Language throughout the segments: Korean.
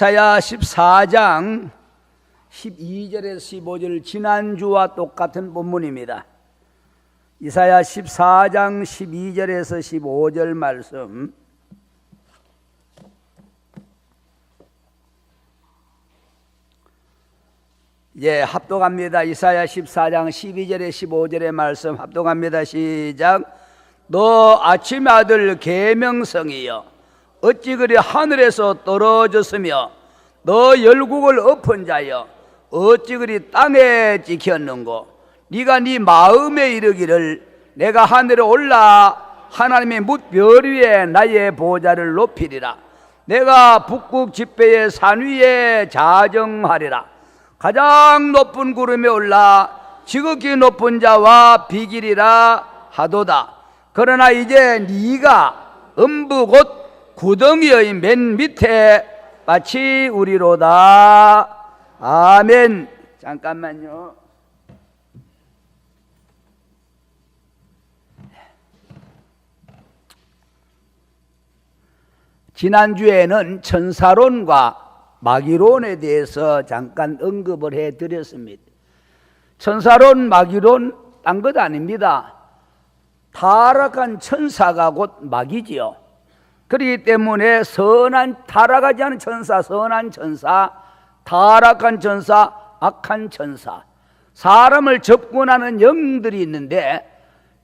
이사야 14장 12절에서 15절 지난주와 똑같은 본문입니다. 이사야 14장 12절에서 15절 말씀 합독합니다. 이사야 14장 12절에 15절의 말씀 합독합니다. 시작. 너 아침의 아들 계명성이여 어찌 그리 하늘에서 떨어졌으며 너 열국을 엎은 자여 어찌 그리 땅에 찍혔는고 네가 네 마음에 이르기를 내가 하늘에 올라 하나님의 뭇별 위에 나의 보좌를 높이리라. 내가 북극 지폐의 산 위에 자정하리라. 가장 높은 구름에 올라 지극히 높은 자와 비기리라 하도다. 그러나 이제 네가 음부 곧 구덩이의 맨 밑에 빠치우리로다. 아멘. 잠깐만요. 지난주에는 천사론과 마귀론에 대해서 잠깐 언급을 해드렸습니다. 천사론, 마귀론 딴 것 아닙니다. 타락한 천사가 곧 마귀지요. 그렇기 때문에 타락하지 않은 천사, 선한 천사, 타락한 천사, 악한 천사, 사람을 접근하는 영들이 있는데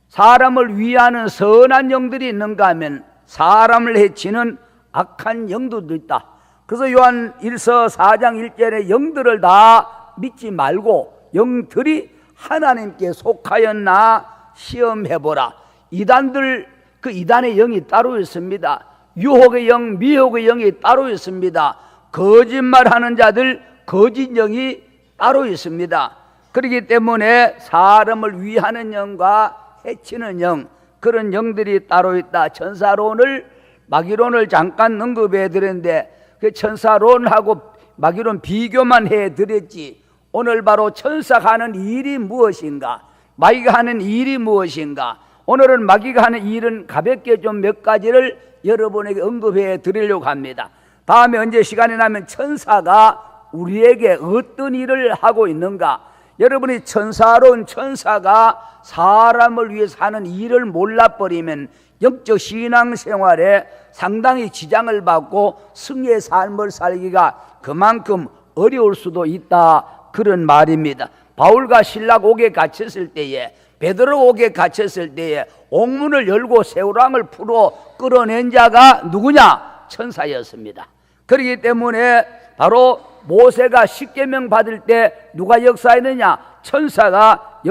사람을 위하는 선한 영들이 있는가 하면 사람을 해치는 악한 영들도 있다. 그래서 요한 1서 4장 1절에 영들을 다 믿지 말고 영들이 하나님께 속하였나 시험해보라. 이단들, 그 이단의 영이 따로 있습니다. 유혹의 영, 미혹의 영이 따로 있습니다. 거짓말하는 자들, 거짓 영이 따로 있습니다. 그렇기 때문에 사람을 위하는 영과 해치는 영, 그런 영들이 따로 있다. 천사론을, 마귀론을 잠깐 언급해 드렸는데 그 천사론하고 마귀론 비교만 해 드렸지, 오늘 바로 천사가 하는 일이 무엇인가, 마귀가 하는 일이 무엇인가, 오늘은 마귀가 하는 일은 가볍게 좀 몇 가지를 여러분에게 언급해 드리려고 합니다. 다음에 언제 시간이 나면 천사가 우리에게 어떤 일을 하고 있는가, 여러분이 천사론, 천사가 사람을 위해서 하는 일을 몰라버리면 영적 신앙생활에 상당히 지장을 받고 승리의 삶을 살기가 그만큼 어려울 수도 있다, 그런 말입니다. 바울과 실라 옥에 갇혔을 때에, 베드로 옥에 갇혔을 때에 옥문을 열고 새우랑을 풀어 끌어낸 자가 누구냐? 천사였습니다. 그렇기 때문에 바로 모세가 십계명 받을 때 누가 역사했느냐? 천사가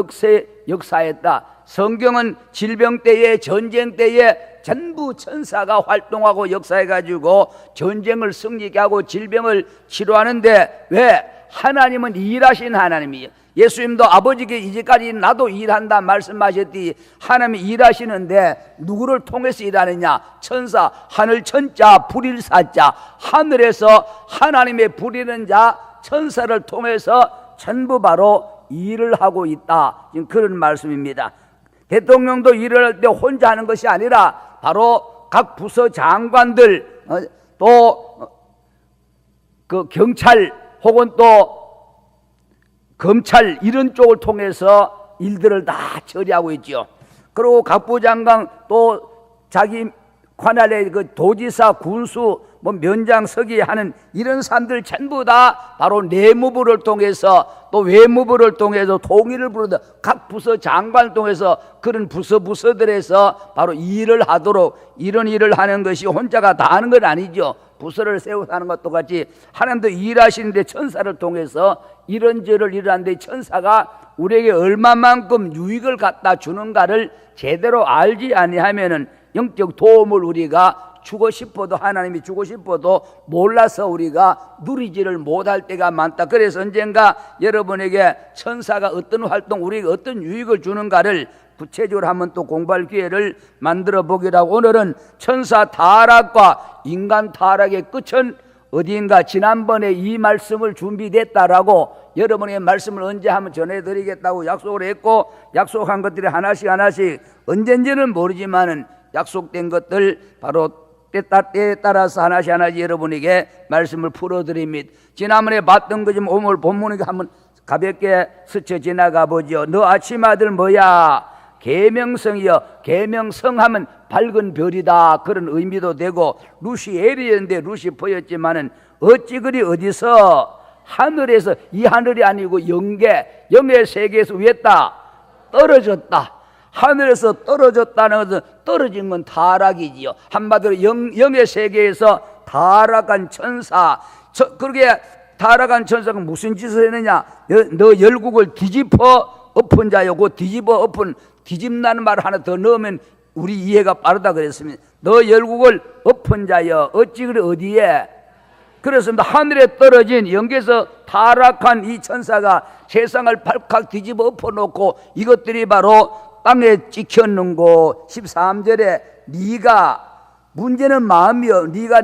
역사했다. 성경은 질병 때에, 전쟁 때에 전부 천사가 활동하고 역사해가지고 전쟁을 승리케 하고 질병을 치료하는데, 왜? 하나님은 일하신 하나님이에요. 예수님도 아버지께 이제까지 나도 일한다 말씀하셨더니 하나님이 일하시는데 누구를 통해서 일하느냐? 천사, 하늘 천자, 불일 사자, 하늘에서 하나님의 부리는 자 천사를 통해서 전부 바로 일을 하고 있다, 그런 말씀입니다. 대통령도 일을 할 때 혼자 하는 것이 아니라 바로 각 부서 장관들, 또 그 경찰 혹은 또 검찰, 이런 쪽을 통해서 일들을 다 처리하고 있죠. 그리고 각 부장관, 또 자기 관할의 그 도지사, 군수, 면장, 서기 하는 이런 사람들 전부 다 바로 내무부를 통해서, 또 외무부를 통해서 통일을 부르다 각 부서 장관을 통해서 그런 부서들에서 바로 일을 하도록, 이런 일을 하는 것이 혼자가 다 하는 건 아니죠. 부서를 세워서 하는 것도 같이 하나님도 일하시는데 천사를 통해서 이런저런 일을 하는데, 천사가 우리에게 얼마만큼 유익을 갖다 주는가를 제대로 알지 아니하면은 영적 도움을 우리가 주고 싶어도, 하나님이 주고 싶어도 몰라서 우리가 누리지를 못할 때가 많다. 그래서 언젠가 여러분에게 천사가 어떤 활동, 우리에게 어떤 유익을 주는가를 구체적으로 한번 또 공부할 기회를 만들어 보기로 하고, 오늘은 천사 타락과 인간 타락의 끝은 어디인가, 지난번에 이 말씀을 준비됐다라고 여러분에게 말씀을 언제 한번 전해드리겠다고 약속을 했고, 약속한 것들이 하나씩 언젠지는 모르지만은 약속된 것들 바로 때에 따라서 하나씩 여러분에게 말씀을 풀어드립니다. 지난번에 봤던 거 좀 오늘 본문에 한번 가볍게 스쳐 지나가 보죠. 너 아침 아들 뭐야? 계명성이여. 계명성하면 밝은 별이다, 그런 의미도 되고, 루시엘이었는데 루시퍼였지만은 어찌 그리 어디서 하늘에서, 이 하늘이 아니고 영의 세계에서 위에다 떨어졌다. 하늘에서 떨어졌다는 것은 떨어진 건 타락이지요. 한마디로 영의 세계에서 타락한 천사. 그렇게 타락한 천사가 무슨 짓을 했느냐? 너 열국을 뒤집어 엎은 자요. 그 뒤집어 엎은, 뒤집나는 말 하나 더 넣으면 우리 이해가 빠르다 그랬습니다. 너 열국을 엎은 자여 어찌 그리 어디에? 그렇습니다. 하늘에 떨어진 영계에서 타락한 이 천사가 세상을 발칵 뒤집어 엎어놓고 이것들이 바로 땅에 찍혔는고. 13절에 네가, 문제는 마음이요. 네가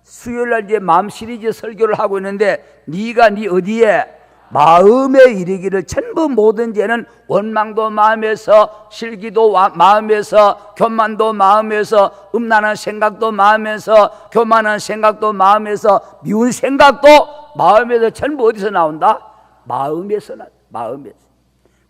수요일날 이제 마음 시리즈 설교를 하고 있는데, 네가 네 어디에? 마음에 이르기를. 전부 모든 죄는 원망도 마음에서, 실기도 마음에서, 교만도 마음에서, 음란한 생각도 마음에서, 교만한 생각도 마음에서, 미운 생각도 마음에서. 전부 어디서 나온다? 마음에서 나온다. 마음에서.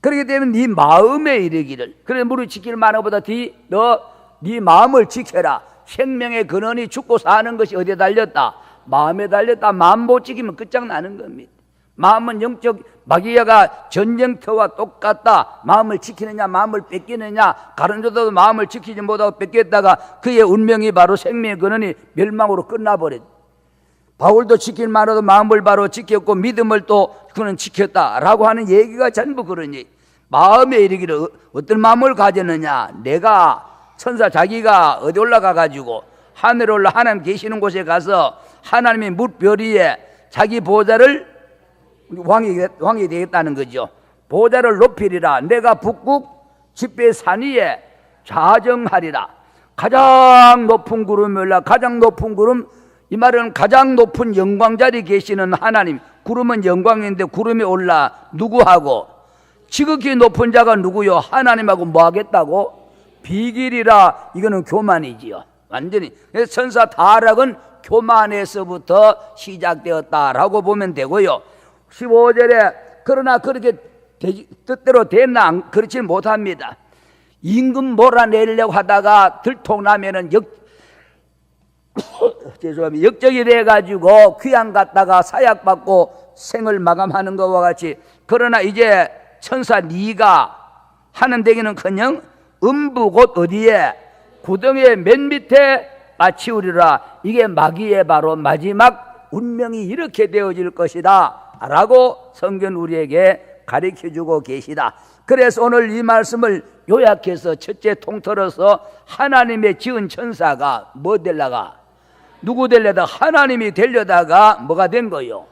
그렇기 때문에 네 마음에 이르기를. 그래, 무릇 지킬 만한 것보다 너 네 마음을 지켜라. 생명의 근원이 죽고 사는 것이 어디에 달렸다? 마음에 달렸다. 마음 못 지키면 끝장나는 겁니다. 마음은 영적 마귀가 전쟁터와 똑같다. 마음을 지키느냐 마음을 뺏기느냐. 가론조다도 마음을 지키지 못하고 뺏겼다가 그의 운명이 바로 생명의 근원이 멸망으로 끝나버렸다. 바울도 지킬 만해도 마음을 바로 지켰고 믿음을 또 그는 지켰다라고 하는 얘기가 전부 그러니, 마음에 이르기를. 어떤 마음을 가졌느냐? 내가 천사 자기가 어디 올라가 가지고 하늘에 올라 하나님 계시는 곳에 가서 하나님의 뭇별 위에 자기 보좌를, 왕이 되겠다는 거죠. 보좌를 높이리라. 내가 북극 집배 산 위에 좌정하리라. 가장 높은 구름이 올라. 가장 높은 구름, 이 말은 가장 높은 영광 자리에 계시는 하나님. 구름은 영광인데 구름이 올라 누구하고? 지극히 높은 자가 누구요? 하나님하고 뭐 하겠다고? 비길이라. 이거는 교만이지요. 완전히. 그래서 천사 타락은 교만에서부터 시작되었다라고 보면 되고요. 15절에 그러나 그렇게 뜻대로 됐나? 그렇지 못합니다. 임금 몰아내려고 하다가 들통나면은 죄송합니다. 역적이 돼가지고 귀양 갔다가 사약받고 생을 마감하는 것과 같이, 그러나 이제 천사 네가 하는 되기는커녕 음부 곧 어디에? 구덩이의 맨 밑에 빠치우리라. 이게 마귀의 바로 마지막 운명이 이렇게 되어질 것이다 라고 성경 우리에게 가르쳐주고 계시다. 그래서 오늘 이 말씀을 요약해서 첫째 통틀어서, 하나님의 지은 천사가 뭐 되려가? 누구 되려다? 하나님이 되려다가 뭐가 된 거요?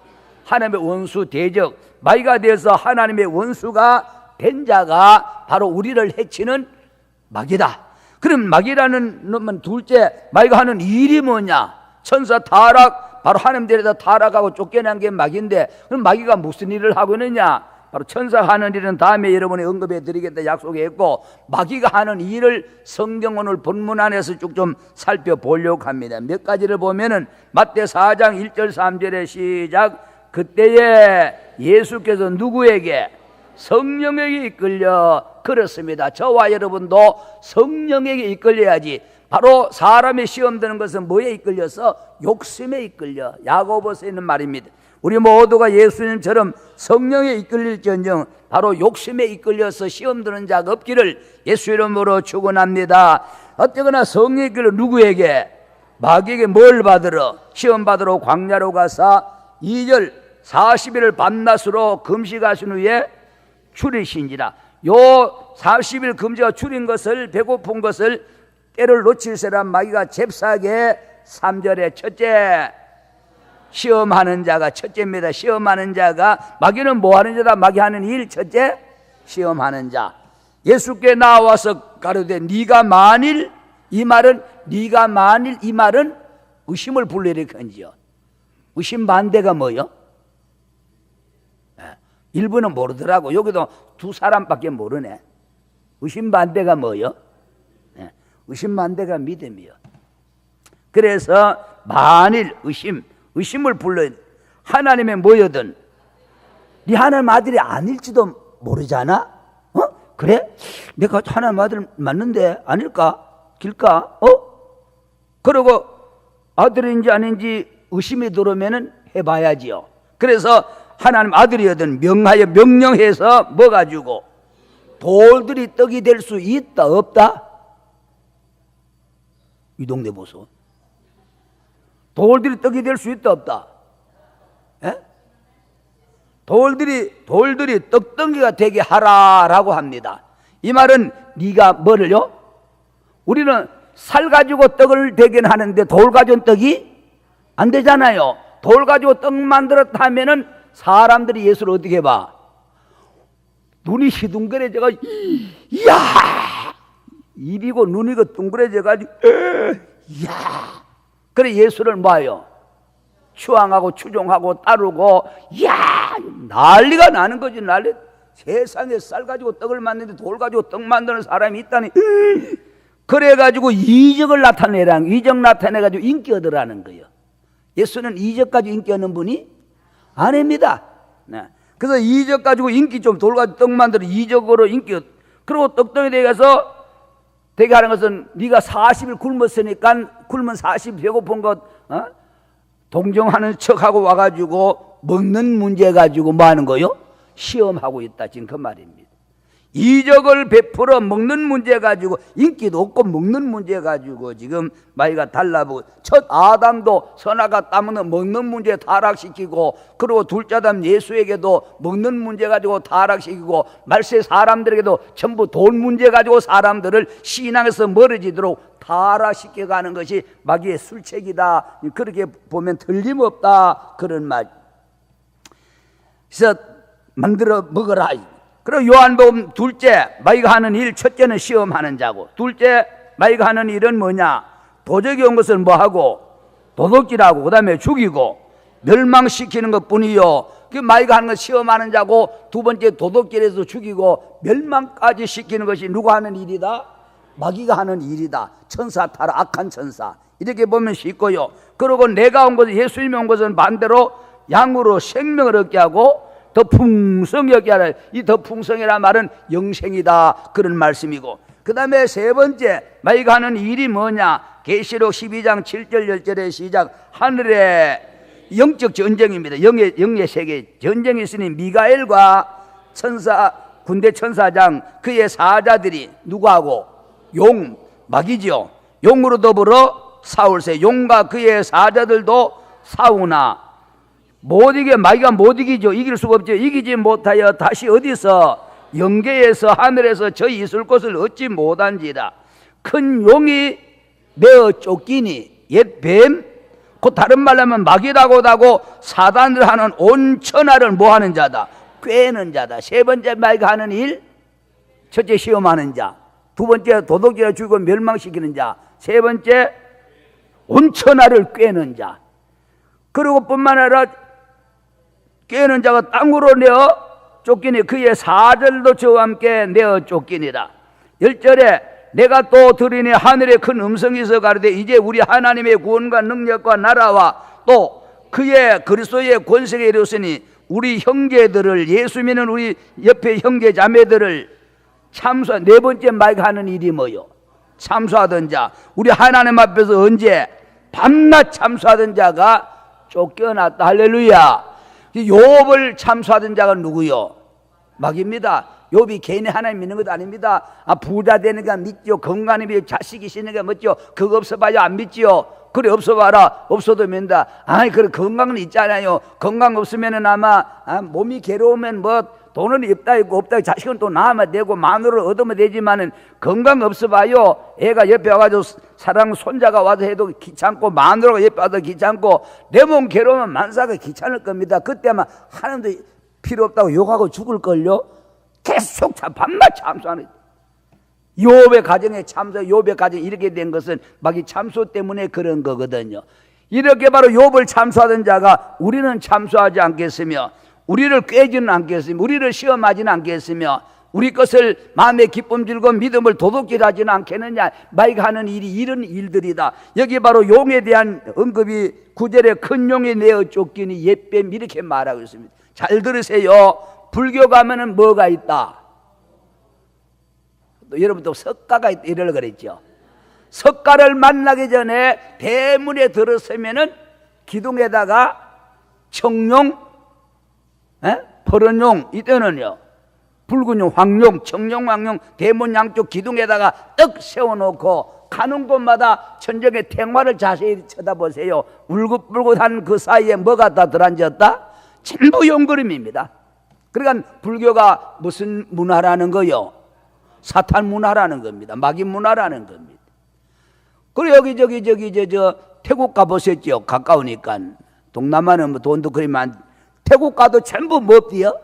하나님의 원수 대적, 마귀가 되어서 하나님의 원수가 된 자가 바로 우리를 해치는 마귀다. 그럼 마귀라는 놈은 둘째, 마귀가 하는 일이 뭐냐? 천사 타락, 바로 하나님 되려다 타락하고 쫓겨난 게 마귀인데, 그럼 마귀가 무슨 일을 하고 있느냐? 바로 천사가 하는 일은 다음에 여러분이 언급해 드리겠다 약속했고, 마귀가 하는 일을 성경 오늘 본문 안에서 쭉 좀 살펴보려고 합니다. 몇 가지를 보면은 마태 4장 1절 3절에 시작. 그때에 예수께서 누구에게? 성령에게 이끌려. 그렇습니다. 저와 여러분도 성령에게 이끌려야지. 바로 사람의 시험 드는 것은 뭐에 이끌려서? 욕심에 이끌려. 야고보서에 있는 말입니다. 우리 모두가 예수님처럼 성령에 이끌릴지언정 바로 욕심에 이끌려서 시험 드는 자가 없기를 예수 이름으로 축원합니다. 어쨌거나 성령에 이끌려 누구에게? 마귀에게 뭘 받으러? 시험 받으러 광야로 가사 2절 40일을 밤낮으로 금식하신 후에 줄이신지라. 요 40일 금지가 줄인 것을, 배고픈 것을 때를 놓칠세란 마귀가 잽싸게 3절에 첫째 시험하는 자가 첫째입니다. 시험하는 자가, 마귀는 뭐 하는 자다? 마귀 하는 일 첫째 시험하는 자. 예수께 나와서 가로되 네가 만일, 이 말은 네가 만일, 이 말은 의심을 불러일으키지요. 의심 반대가 뭐요? 일부는 모르더라고. 여기도 두 사람밖에 모르네. 의심 반대가 뭐요? 의심 반대가 믿음이요. 그래서 만일 의심을 불러 하나님의 뭐여든 네 하나님 아들이 아닐지도 모르잖아. 그래? 내가 하나님 아들 맞는데 아닐까? 길까? 그러고 아들인지 아닌지 의심이 들어오면은 해봐야지요. 그래서 하나님 아들이거든 명하여 명령해서 뭐 가지고 돌들이 떡이 될 수 있다 없다? 이 동네 보소. 돌들이 떡이 될 수 있다 없다? 예? 돌들이 떡덩이가 되게 하라라고 합니다. 이 말은 네가 뭐를요? 우리는 살 가지고 떡을 되긴 하는데 돌 가지고 떡이 안 되잖아요. 돌 가지고 떡 만들었다 하면은 사람들이 예수를 어떻게 봐? 눈이 시둥그레져가 이야 입이고 눈이고 둥그레져가지고 이야 그래 예수를 뭐요? 추앙하고 추종하고 따르고 이야 난리가 나는 거지. 난리. 세상에 쌀 가지고 떡을 만드는데 돌 가지고 떡 만드는 사람이 있다니. 그래가지고 이적을 나타내라는, 이적 나타내가지고 인기 얻으라는 거예요. 예수는 이적 가지고 인기 얻는 분이 아닙니다. 네. 그래서 이적 가지고 인기 좀 돌 가지고 떡 만들어 이적으로 인기 얻. 그리고 떡덩이 되어서 되게 하는 것은 네가 40일 굶었으니까 굶은 40 배고픈 것 동정하는 척하고 와가지고 먹는 문제 가지고 뭐 하는 거요? 시험하고 있다. 지금 그 말입니다. 이적을 베풀어 먹는 문제 가지고 인기도 없고 먹는 문제 가지고 지금 마이가 달라보고 첫 아담도 선악과 따먹는 먹는 문제 타락시키고 그리고 둘째 아담 예수에게도 먹는 문제 가지고 타락시키고 말세 사람들에게도 전부 돈 문제 가지고 사람들을 신앙에서 멀어지도록 타락시켜가는 것이 마귀의 술책이다. 그렇게 보면 틀림없다. 그런 말. 그래서 만들어 먹어라. 그리고 요한복음 둘째 마귀가 하는 일, 첫째는 시험하는 자고 둘째 마귀가 하는 일은 뭐냐? 도적이 온 것은 뭐하고? 도둑질하고 그 다음에 죽이고 멸망시키는 것뿐이요. 그 마귀가 하는 것 시험하는 자고 두 번째 도둑질해서 죽이고 멸망까지 시키는 것이 누가 하는 일이다? 마귀가 하는 일이다. 천사 타락, 악한 천사. 이렇게 보면 쉽고요. 그리고 내가 온 것은 예수님이 온 것은 반대로 양으로 생명을 얻게 하고 더 풍성하게 하라. 이 더 풍성이라는 말은 영생이다. 그런 말씀이고 그 다음에 세 번째 마귀가 하는 일이 뭐냐? 계시록 12장 7절 10절의 시작. 하늘에 영적 전쟁입니다. 영의 세계 전쟁이 있으니 미가엘과 천사 군대 천사장 그의 사자들이 누구하고? 용 마귀지요. 용으로 더불어 싸울세. 용과 그의 사자들도 싸우나 못 이겨. 마귀가 못 이기죠. 이길 수가 없죠. 이기지 못하여 다시 어디서? 영계에서 하늘에서 저희 있을 곳을 얻지 못한지라. 큰 용이 내어 쫓기니 옛 뱀, 그 다른 말로 하면 마귀라고도 하고 사단을 하는 온 천하를 뭐하는 자다? 꿰는 자다. 세 번째 마귀가 하는 일, 첫째 시험하는 자, 두 번째 도둑질을 죽이고 멸망시키는 자, 세 번째 온 천하를 꿰는 자. 그리고 뿐만 아니라 꿰는 자가 땅으로 내어 쫓기니 그의 사절도 저와 함께 내어 쫓기니라. 10절에 내가 또 들으니 하늘에 큰 음성이 있어 가로되 이제 우리 하나님의 구원과 능력과 나라와 또 그의 그리스도의 권세에 이르렀으니 우리 형제들을 예수 믿는 우리 옆에 형제 자매들을 참수. 네 번째 마귀가 하는 일이 뭐요? 참수하던 자. 우리 하나님 앞에서 언제? 밤낮 참수하던 자가 쫓겨났다. 할렐루야. 욥을 참수하던 자가 누구요? 마귀입니다. 욥이 괜히 하나님 믿는 것도 아닙니다. 부자 되는 거 믿죠. 건강이 믿죠. 자식이 있는 거 믿죠. 그거 없어봐야 안 믿지요. 그래 없어봐라. 없어도 믿는다. 그래 건강은 있잖아요. 건강 없으면은 아마 몸이 괴로우면 뭐 돈은 없다 있고 없다 있고 자식은 또 낳으면 되고 마누를 얻으면 되지만은 건강 없어봐요. 애가 옆에 와가지고 사랑 손자가 와서 해도 귀찮고 마누라가 옆에 와도 귀찮고 내 몸 괴로우면 만사가 귀찮을 겁니다. 그때만 하나님도 필요 없다고 욕하고 죽을걸요. 계속 밤낮 참수하는 욥의 가정에 참수. 욥의 가정이 이렇게 된 것은 마귀 참수 때문에 그런 거거든요. 이렇게 바로 욥을 참수하던 자가 우리는 참수하지 않겠으며 우리를 꿰지는 않겠으며 우리를 시험하지는 않겠으며 우리 것을 마음의 기쁨 즐거움 믿음을 도둑질하지는 않겠느냐. 마귀가 하는 일이 이런 일들이다. 여기 바로 용에 대한 언급이 9절에 큰 용이 내어 쫓기니 옛뱀 이렇게 말하고 있습니다. 잘 들으세요. 불교 가면은 뭐가 있다? 또 여러분 또 석가가 있다 이러려고 그랬죠. 석가를 만나기 전에 대문에 들어서면은 기둥에다가 청룡, 퍼런용, 이때는요 붉은 용, 황룡, 청룡, 황룡 대문 양쪽 기둥에다가 떡 세워놓고 가는 곳마다 천정의 태화를 자세히 쳐다보세요. 울긋불긋한 그 사이에 뭐가 다 들어앉았다? 전부 용그림입니다. 그러니까 불교가 무슨 문화라는 거요? 사탄 문화라는 겁니다. 마귀 문화라는 겁니다. 그리고 여기 저 태국 가보셨죠? 가까우니까. 동남아는 뭐 돈도 그리만 태국 가도 전부 뭐 없디요?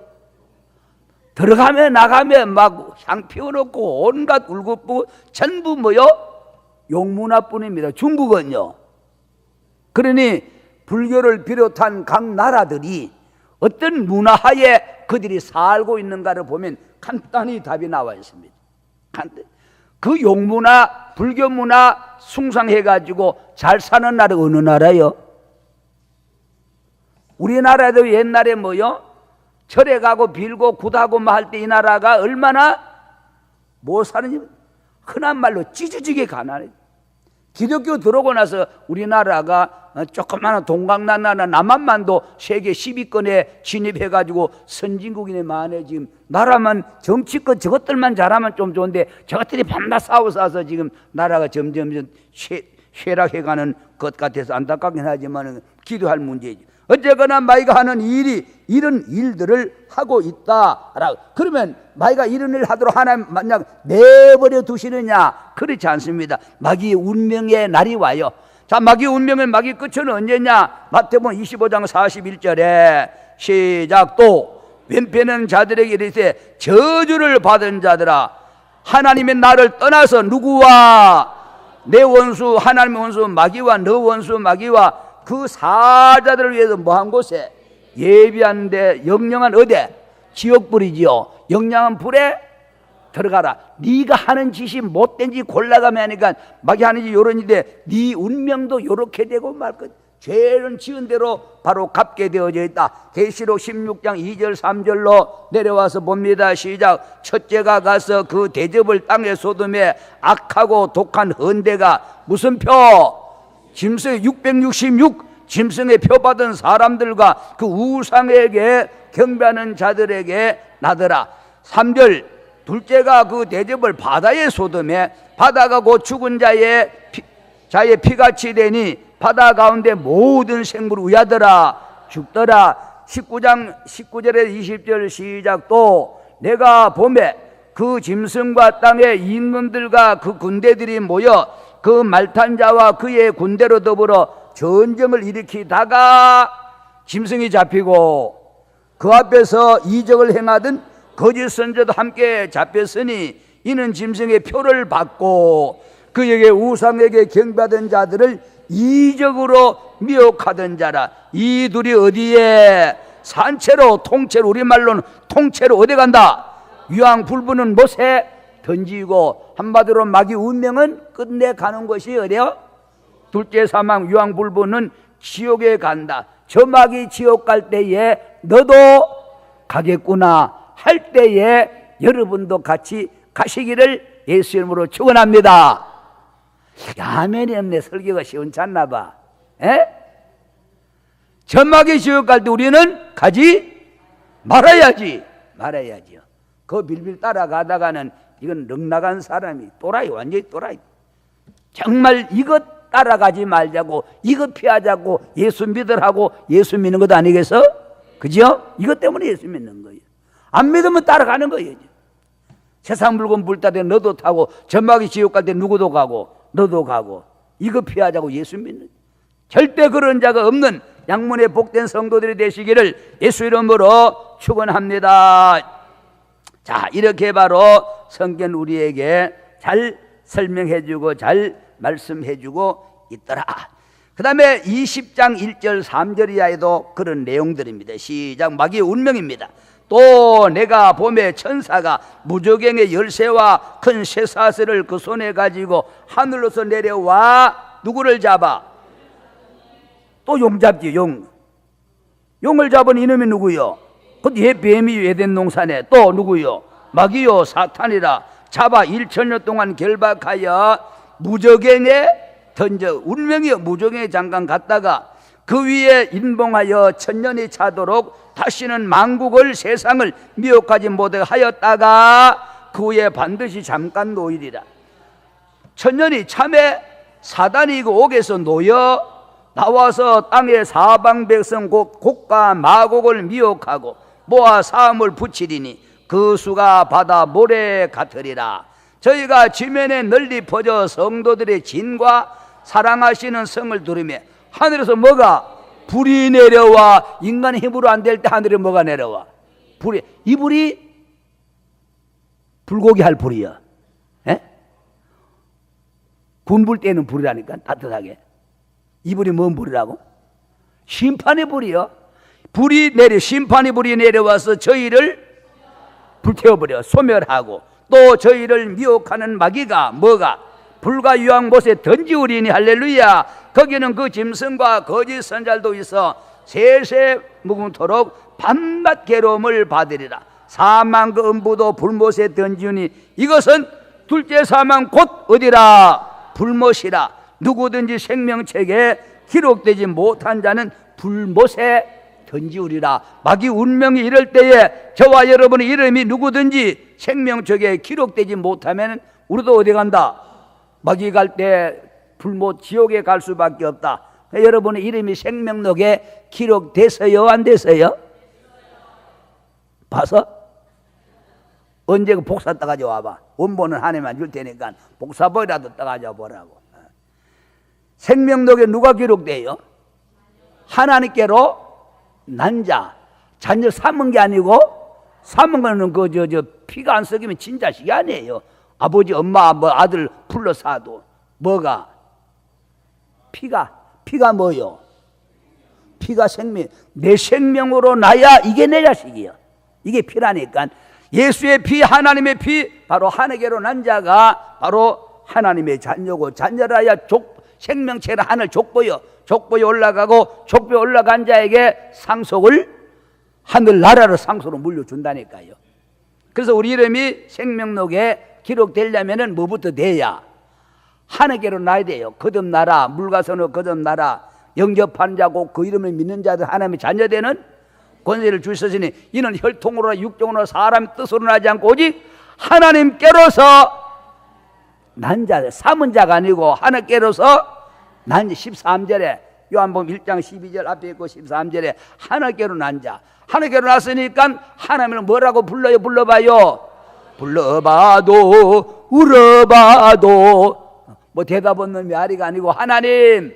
들어가면 나가면 막 향 피워놓고 온갖 울긋불긋 전부 뭐요? 용문화뿐입니다. 중국은요. 그러니 불교를 비롯한 각 나라들이 어떤 문화하에 그들이 살고 있는가를 보면 간단히 답이 나와 있습니다. 그 용문화, 불교 문화 숭상해가지고 잘 사는 나라가 어느 나라요? 우리나라도 옛날에 뭐요? 절에 가고 빌고 굿하고 뭐 할 때 이 나라가 얼마나 뭐 사는지 흔한 말로 찌질하게 가난해. 기독교 들어오고 나서 우리나라가 조그마한 동강난 나라 남한만도 세계 10위권에 진입해가지고 선진국인의 만에 지금 나라만 정치권 저것들만 잘하면 좀 좋은데 저것들이 밤낮 싸워서 지금 나라가 점점 쇠락해가는 것 같아서 안타깝긴 하지만 기도할 문제지. 어쨌거나 마귀가 하는 일이 이런 일들을 하고 있다라고. 그러면 마귀가 이런 일을 하도록 하나님 만약 내버려 두시느냐? 그렇지 않습니다. 마귀의 운명의 날이 와요. 자, 마귀의 운명의 마귀 끝은 언제냐? 마태복음 25장 41절에 시작. 또 왼편은 자들에게 이르되 저주를 받은 자들아 하나님의 나를 떠나서 누구와 내 원수 하나님의 원수 마귀와 너 원수 마귀와 그 사자들을 위해서 뭐한 곳에 예비한데 영영한 어디? 지옥불이지요. 영영한 불에 들어가라. 네가 하는 짓이 못된 짓 골라가며 하니까 마귀 하는 짓 요런 일인데 네 운명도 요렇게 되고 말 것. 죄는 지은 대로 바로 갚게 되어져 있다. 계시록 16장 2절 3절로 내려와서 봅니다. 시작. 첫째가 가서 그 대접을 땅에 쏟음에 악하고 독한 헌대가 무슨 표? 짐승의 666 짐승의 표 받은 사람들과 그 우상에게 경배하는 자들에게 나더라. 3절. 둘째가 그 대접을 바다에 쏟음에 바다가 곧 죽은 자의 피같이 되니 바다 가운데 모든 생물 우야더라 죽더라. 19절에 20절 시작. 또 내가 보매 그 짐승과 땅의 임금들과 그 군대들이 모여 그 말탄 자와 그의 군대로 더불어 전쟁을 일으키다가 짐승이 잡히고 그 앞에서 이적을 행하던 거짓 선지자도 함께 잡혔으니 이는 짐승의 표를 받고 그에게 우상에게 경배하던 자들을 이적으로 미혹하던 자라. 이 둘이 어디에? 산채로 통째로 우리말로는 통째로 어디 간다? 유황 불부는 못에 던지고 한마디로 마귀 운명은 끝내 가는 것이 어디요? 둘째 사망 유황 불부는 지옥에 간다. 저 마귀 지옥 갈 때에 너도 가겠구나 할 때에 여러분도 같이 가시기를 예수 이름으로 축원합니다. 야면이 없네. 설교가 시원찮나 봐. 저 마귀 지옥 갈 때 우리는 가지 말아야지요. 그 빌빌 따라가다가는 이건 넉나간 사람이 또라이, 완전히 또라이. 정말 이것 따라가지 말자고, 이것 피하자고 예수 믿으라고 예수 믿는 것 아니겠어? 그죠? 이것 때문에 예수 믿는 거예요. 안 믿으면 따라가는 거예요. 세상 물건 불타대 너도 타고 전마귀 지옥 갈 때 누구도 가고 너도 가고 이거 피하자고 예수 믿는, 절대 그런 자가 없는 양문의 복된 성도들이 되시기를 예수 이름으로 축원합니다. 자, 이렇게 바로 성경 우리에게 잘 설명해주고 잘 말씀해주고 있더라. 그 다음에 20장 1절 3절 이하에도 그런 내용들입니다. 시작. 마귀의 운명입니다. 또 내가 봄에 천사가 무저갱의 열쇠와 큰 쇠사슬을 그 손에 가지고 하늘로서 내려와 누구를 잡아? 또 용 잡지. 용을 잡은 이놈이 누구요? 그 뱀이 에덴 농산에 또 누구요? 마귀요 사탄이라 잡아 1000년 동안 결박하여 무저갱에 던져. 운명이요 무저갱에 잠깐 갔다가 그 위에 인봉하여 1000년이 차도록 다시는 만국을 세상을 미혹하지 못하게 하였다가 그 후에 반드시 잠깐 놓이리라. 1000년이 참에 사단이 그 옥에서 놓여 나와서 땅의 사방 백성 곡과 마곡을 미혹하고 모아 사함을 붙이리니 그 수가 바다 모래 같으리라. 저희가 지면에 널리 퍼져 성도들의 진과 사랑하시는 성을 들으며 하늘에서 뭐가? 불이 내려와. 인간의 힘으로 안 될 때 하늘에 뭐가 내려와? 불이. 이 불이 불고기 할 불이야. 에? 군불 때는 불이라니까. 따뜻하게. 이 불이 뭔 불이라고? 심판의 불이요. 심판의 불이 내려와서 저희를 불태워버려. 소멸하고 또 저희를 미혹하는 마귀가 뭐가? 불과 유황 못에 던지우리니. 할렐루야. 거기는 그 짐승과 거짓 선자들도 있어 세세 묵음토록 밤낮 괴로움을 받으리라. 사망 그 음부도 불못에 던지우니 이것은 둘째 사망 곧 어디라? 불못이라. 누구든지 생명책에 기록되지 못한 자는 불못에 던지우리라. 마귀 운명이 이럴 때에 저와 여러분의 이름이 누구든지 생명책에 기록되지 못하면 우리도 어디 간다? 마귀 갈 때 불못 지옥에 갈 수밖에 없다. 여러분의 이름이 생명록에 기록됐어요? 안 됐어요? 봐서? 언제 그 복사 따가져 와봐. 원본은 하나님만 줄 테니까 복사본이라도 따가져 보라고. 생명록에 누가 기록돼요? 하나님께로 난 자. 자녀 삼은 게 아니고, 삼은 거는 피가 안 썩이면 진자식이 아니에요. 아버지, 엄마, 아들 불러사도 뭐가? 피가 뭐요? 피가 생명. 내 생명으로 나야 이게 내 자식이야. 이게 피라니까. 예수의 피, 하나님의 피, 바로 하늘께로 난 자가 바로 하나님의 자녀고, 자녀라야 생명체를 하늘 족보여 올라가고, 족보에 올라간 자에게 상속을 하늘 나라로 상속으로 물려준다니까요. 그래서 우리 이름이 생명록에 기록되려면은 뭐부터 돼야? 하늘께로 나야 돼요. 거듭나라. 물가선으로 거듭나라. 영접한 자고 그 이름을 믿는 자들 하나님의 자녀되는 권세를 주셨으니 이는 혈통으로나 육종으로나 사람 뜻으로 나지 않고 오직 하나님께로서 난 자들, 삼은 자가 아니고 하나님께로서 난 자. 13절에 요한복음 1장 12절 앞에 있고 13절에 하나님께로 난 자. 하나님께로 났으니까 하나님을 뭐라고 불러요? 불러봐요. 불러봐도 울어봐도 뭐 대답 없는 메아리가 아니고 하나님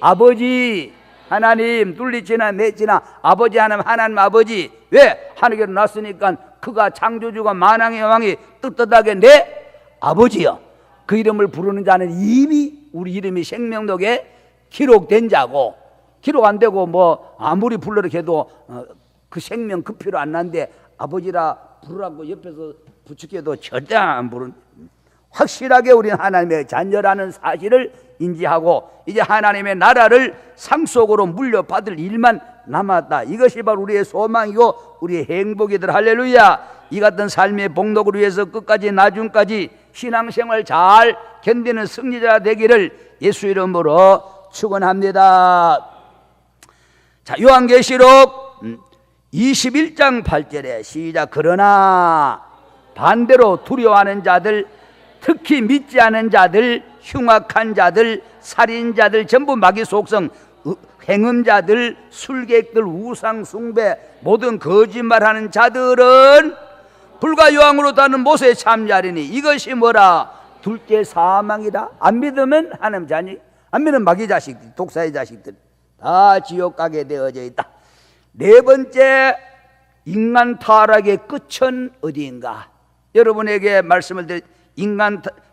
아버지 하나님 둘리치나 넷치나 아버지 하나님 아버지. 왜? 하나님께로 났으니까 그가 창조주가 만왕의 왕이 떳떳하게 내 아버지요. 그 이름을 부르는 자는 이미 우리 이름이 생명록에 기록된 자고, 기록 안 되고 뭐 아무리 불러라 해도 그 생명 그 피로 안 난데 아버지라 부르라고 옆에서 부축해도 절대 안 부른. 확실하게 우리는 하나님의 자녀라는 사실을 인지하고 이제 하나님의 나라를 상속으로 물려받을 일만 남았다. 이것이 바로 우리의 소망이고 우리의 행복이들. 할렐루야. 이 같은 삶의 복록을 위해서 끝까지 나중까지 신앙생활 잘 견디는 승리자 되기를 예수 이름으로 축원합니다. 자, 요한계시록 21장 8절에 시작. 그러나 반대로 두려워하는 자들, 특히 믿지 않은 자들, 흉악한 자들, 살인자들, 전부 마귀 속성, 행음자들, 술객들, 우상 숭배, 모든 거짓말하는 자들은 불과 유황으로 다는 못에 참자리니 이것이 뭐라? 둘째 사망이다. 안 믿으면 하나님 자녀, 안 믿으면 마귀 자식들, 독사의 자식들 다 지옥 가게 되어져 있다. 네 번째, 인간 타락의 끝은 어디인가? 여러분에게 말씀을 드릴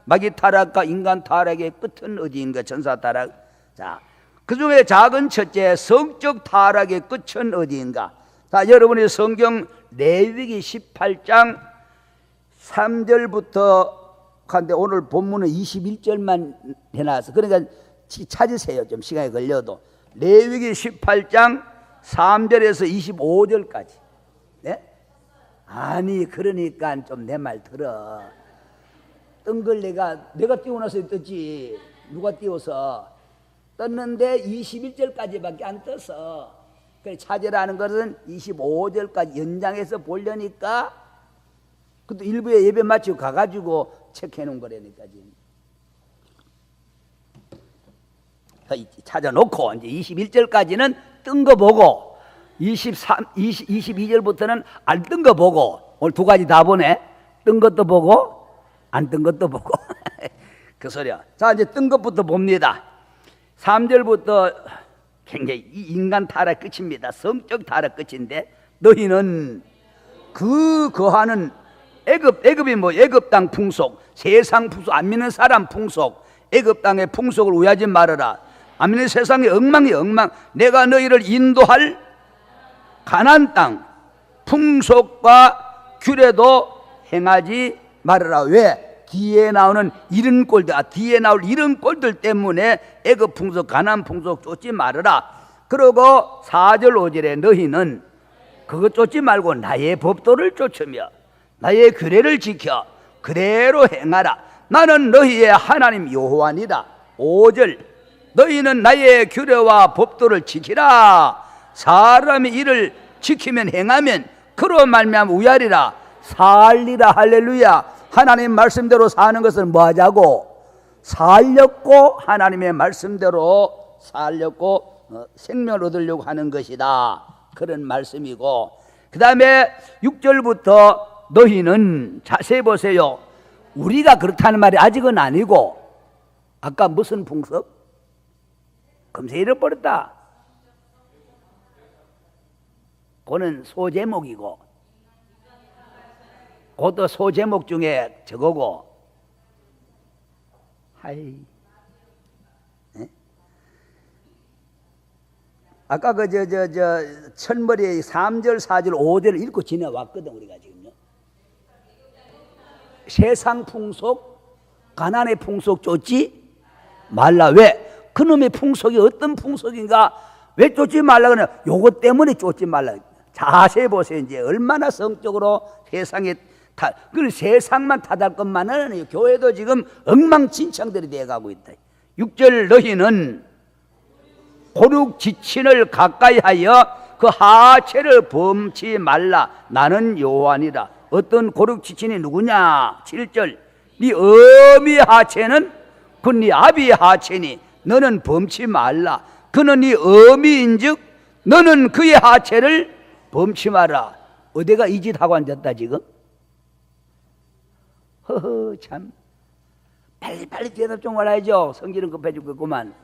마귀 타락과 인간 타락의 끝은 어디인가? 천사 타락. 자, 그 중에 작은 첫째 성적 타락의 끝은 어디인가? 자, 여러분이 성경 레위기 18장 3절부터 한데 오늘 본문은 21절만 해놨어. 그러니까 찾으세요. 좀 시간이 걸려도. 레위기 18장 3절에서 25절까지. 네? 아니 그러니까 좀 내 말 들어. 뜬 걸 내가 띄워 놔서 떴지. 누가 띄워서 떴는데 21절까지밖에 안 떠서. 그래 찾으라는 것은 25절까지 연장해서 보려니까 그것도 일부에 예배 마치고 가가지고 체크해 놓은 거라니까 지금. 찾아놓고 이제 21절까지는 뜬 거 보고 22절부터는 안 뜬 거 보고 오늘 두 가지 다 보네. 뜬 것도 보고 안 뜬 것도 보고 그 소리야. 자 이제 뜬 것부터 봅니다. 3절부터 굉장히 이 인간 타락 끝입니다. 성적 타락 끝인데 너희는 거하는 애굽이 뭐 애굽 땅 풍속, 세상 풍속, 안 믿는 사람 풍속, 애굽 땅의 풍속을 우야지 말아라. 안 믿는 세상의 엉망이 엉망. 내가 너희를 인도할 가나안 땅 풍속과 규례도 행하지 말아라. 왜? 뒤에 나오는 이런 꼴들, 뒤에 나올 이런 꼴들 때문에 애굽 풍속, 가나안 풍속 쫓지 말아라. 그러고 4절 5절에 너희는 그것 쫓지 말고 나의 법도를 쫓으며 나의 규례를 지켜 그대로 행하라. 나는 너희의 하나님 여호와니라. 5절 너희는 나의 규례와 법도를 지키라. 사람이 이를 지키면 행하면 그로 말미암아 우야리라 살리라. 할렐루야. 하나님 말씀대로 사는 것을 뭐 하자고? 살렸고 하나님의 말씀대로 살렸고 생명을 얻으려고 하는 것이다. 그런 말씀이고, 그 다음에 6절부터 너희는 자세히 보세요. 우리가 그렇다는 말이 아직은 아니고 아까 무슨 풍속? 금세 잃어버렸다. 그거는 소제목이고 그것도 소제목 중에 저거고. 하이. 네? 아까 천머리에 3절, 4절, 5절을 읽고 지내왔거든 우리가 지금요. 세상 풍속, 가난의 풍속 쫓지 말라. 왜? 그놈의 풍속이 어떤 풍속인가? 왜 쫓지 말라 그러냐? 요것 때문에 쫓지 말라. 자세히 보세요. 이제 얼마나 성적으로 세상에 그 세상만 탓할 것만은 아니에요. 교회도 지금 엉망진창들이 되어가고 있다. 6절 너희는 고륙 지친을 가까이 하여 그 하체를 범치 말라. 나는 여호와니라. 어떤 고륙 지친이 누구냐? 7절 네 어미의 하체는 그 네 아비의 하체니 너는 범치 말라. 그는 네 어미인즉 너는 그의 하체를 범치 마라. 어디가 이 짓 하고 앉았다 지금? 허허 참 빨리 대답 좀 말아야죠. 성질은 급해 죽겠구만.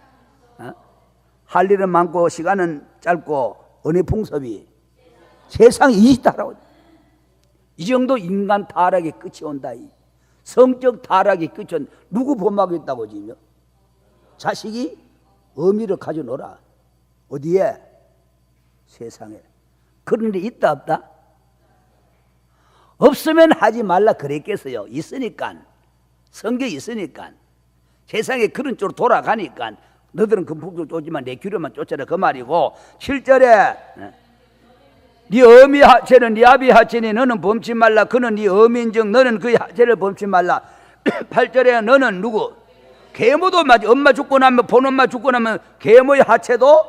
할 일은 많고 시간은 짧고 은혜 풍섭이 세상이 이 짓 하라고. 이 정도 인간 타락의 끝이 온다. 성적 타락의 끝이 온다. 누구 범하겠다고 지금? 자식이 어미를 가져놓으라. 어디에? 세상에. 그런 일이 있다 없다? 없으면 하지 말라 그랬겠어요. 있으니까. 성경이 있으니까. 세상에 그런 쪽으로 돌아가니까 너들은 그 풍속 쫓지만 내 규례만 쫓아라 그 말이고. 7절에 네 어미 하체는 네 아비 하체니 너는 범치 말라. 그는 네 어미인즉 너는 그의 하체를 범치 말라. 8절에 너는 누구? 계모도 맞지. 엄마 죽고 나면 본엄마 죽고 나면 계모의 하체도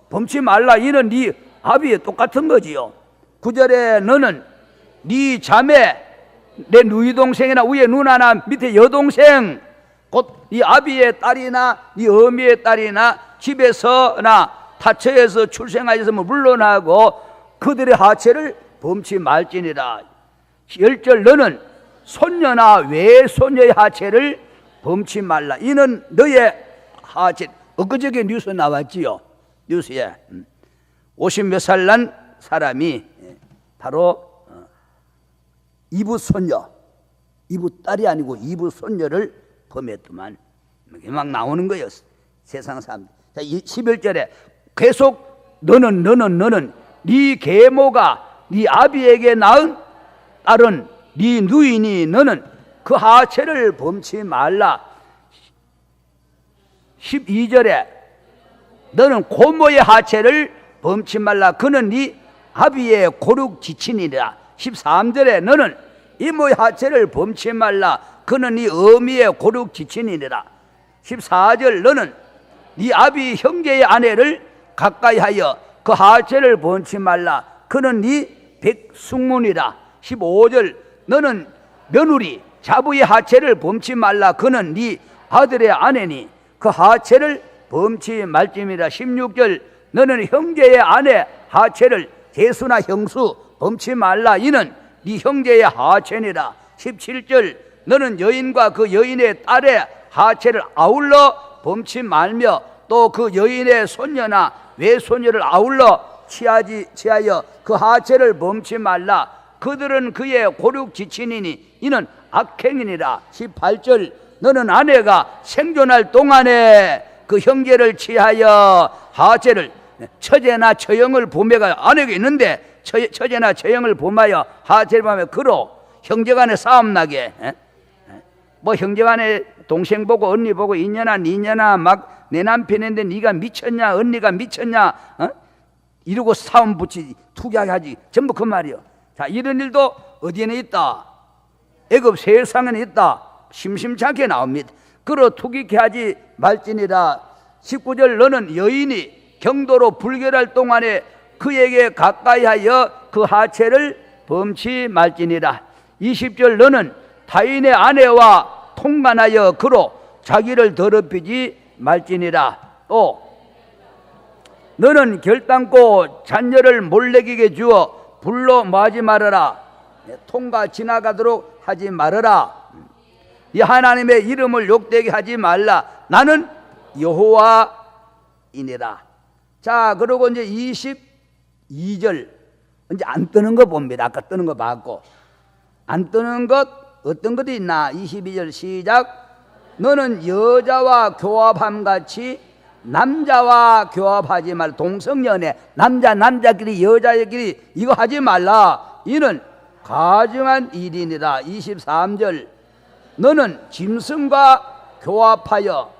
범치 말라. 이는 네 아비에 똑같은 거지요. 9절에 너는 네 자매 내 누이 동생이나 위에 누나나 밑에 여동생 곧 네 아비의 딸이나 네 어미의 딸이나 집에서나 타처에서 출생하였으면 물러나고 그들의 하체를 범치 말지니라. 10절 너는 손녀나 외손녀의 하체를 범치 말라. 이는 너의 하체. 엊그저께 뉴스 나왔지요. 뉴스에 50몇 살 난 사람이 바로 이부 손녀, 이부 딸이 아니고 이부 손녀를 범했더만. 막 나오는 거예요 세상 사람들. 자, 11절에 계속 너는 네 계모가 네 아비에게 낳은 딸은 네 누이니 너는 그 하체를 범치 말라. 12절에 너는 고모의 하체를 범치 말라. 그는 네 아비의 고륙 지친이라. 13절에 너는 이모의 하체를 범치 말라. 그는 네 어미의 고륙 지친이라. 14절 너는 네 아비 형제의 아내를 가까이 하여 그 하체를 범치 말라. 그는 네 백숙문이라. 15절 너는 며느리 자부의 하체를 범치 말라. 그는 네 아들의 아내니 그 하체를 범치 말지니라. 16절 너는 형제의 아내 하체를 제수나 형수 범치 말라. 이는 네 형제의 하체니라. 17절 너는 여인과 그 여인의 딸의 하체를 아울러 범치 말며 또 그 여인의 손녀나 외손녀를 아울러 취하여 그 하체를 범치 말라. 그들은 그의 고륙 지친이니 이는 악행이니라. 18절 너는 아내가 생존할 동안에 그 형제를 취하여 하체를 처제나 처형을 범해가 아내가 있는데 처제나 처형을 범하여 하체를 범하여 그로 형제간에 싸움 나게 뭐 형제간에 동생 보고 언니 보고 이년아 니년아 막 내 남편인데 네가 미쳤냐 언니가 미쳤냐 이러고 싸움 붙이 투기하게 하지. 전부 그 말이요. 자, 이런 일도 어디에는 있다. 애굽 세상에는 있다. 심심찮게 나옵니다. 그러 투기케 하지 말지니라. 19절 너는 여인이 경도로 불결할 동안에 그에게 가까이 하여 그 하체를 범치 말지니라. 20절 너는 타인의 아내와 통관하여 그로 자기를 더럽히지 말지니라. 또 너는 결단코 잔녀를 몰래기게 주어 불로 마지 말아라. 통과 지나가도록 하지 말아라. 이 하나님의 이름을 욕되게 하지 말라. 나는 여호와이니라. 자, 그리고 이제 22절 이제 안 뜨는 거 봅니다. 아까 뜨는 거 봤고 안 뜨는 것 어떤 것이 있나? 22절 시작. 너는 여자와 교합함같이 남자와 교합하지 말라. 동성연애 남자끼리 여자끼리 이거 하지 말라. 이는 가증한 일이니라. 23절 너는 짐승과 교합하여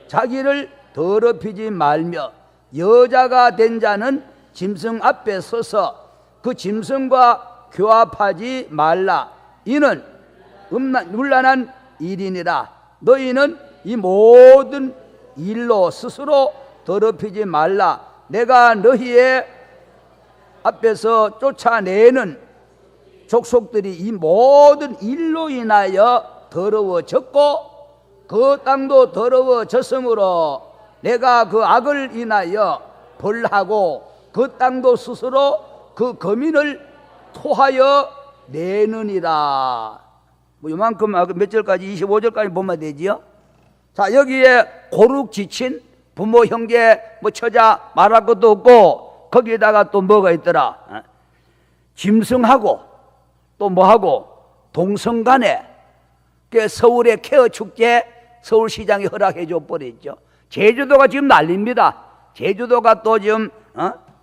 자기를 더럽히지 말며 여자가 된 자는 짐승 앞에 서서 그 짐승과 교합하지 말라. 이는 음란한 일이니라. 너희는 이 모든 일로 스스로 더럽히지 말라. 내가 너희의 앞에서 쫓아내는 족속들이 이 모든 일로 인하여 더러워졌고 그 땅도 더러워졌으므로 내가 그 악을 인하여 벌하고 그 땅도 스스로 그 거민을 토하여 내느니라. 뭐 요만큼 몇 절까지 25절까지 보면 되지요. 자, 여기에 고룩 지친 부모 형제 뭐 처자 말할 것도 없고 거기에다가 또 뭐가 있더라. 짐승하고 또 뭐하고 동성간에 서울의 케어 축제 서울시장이 허락해 줘 버렸죠. 제주도가 지금 난립니다. 제주도가 또 지금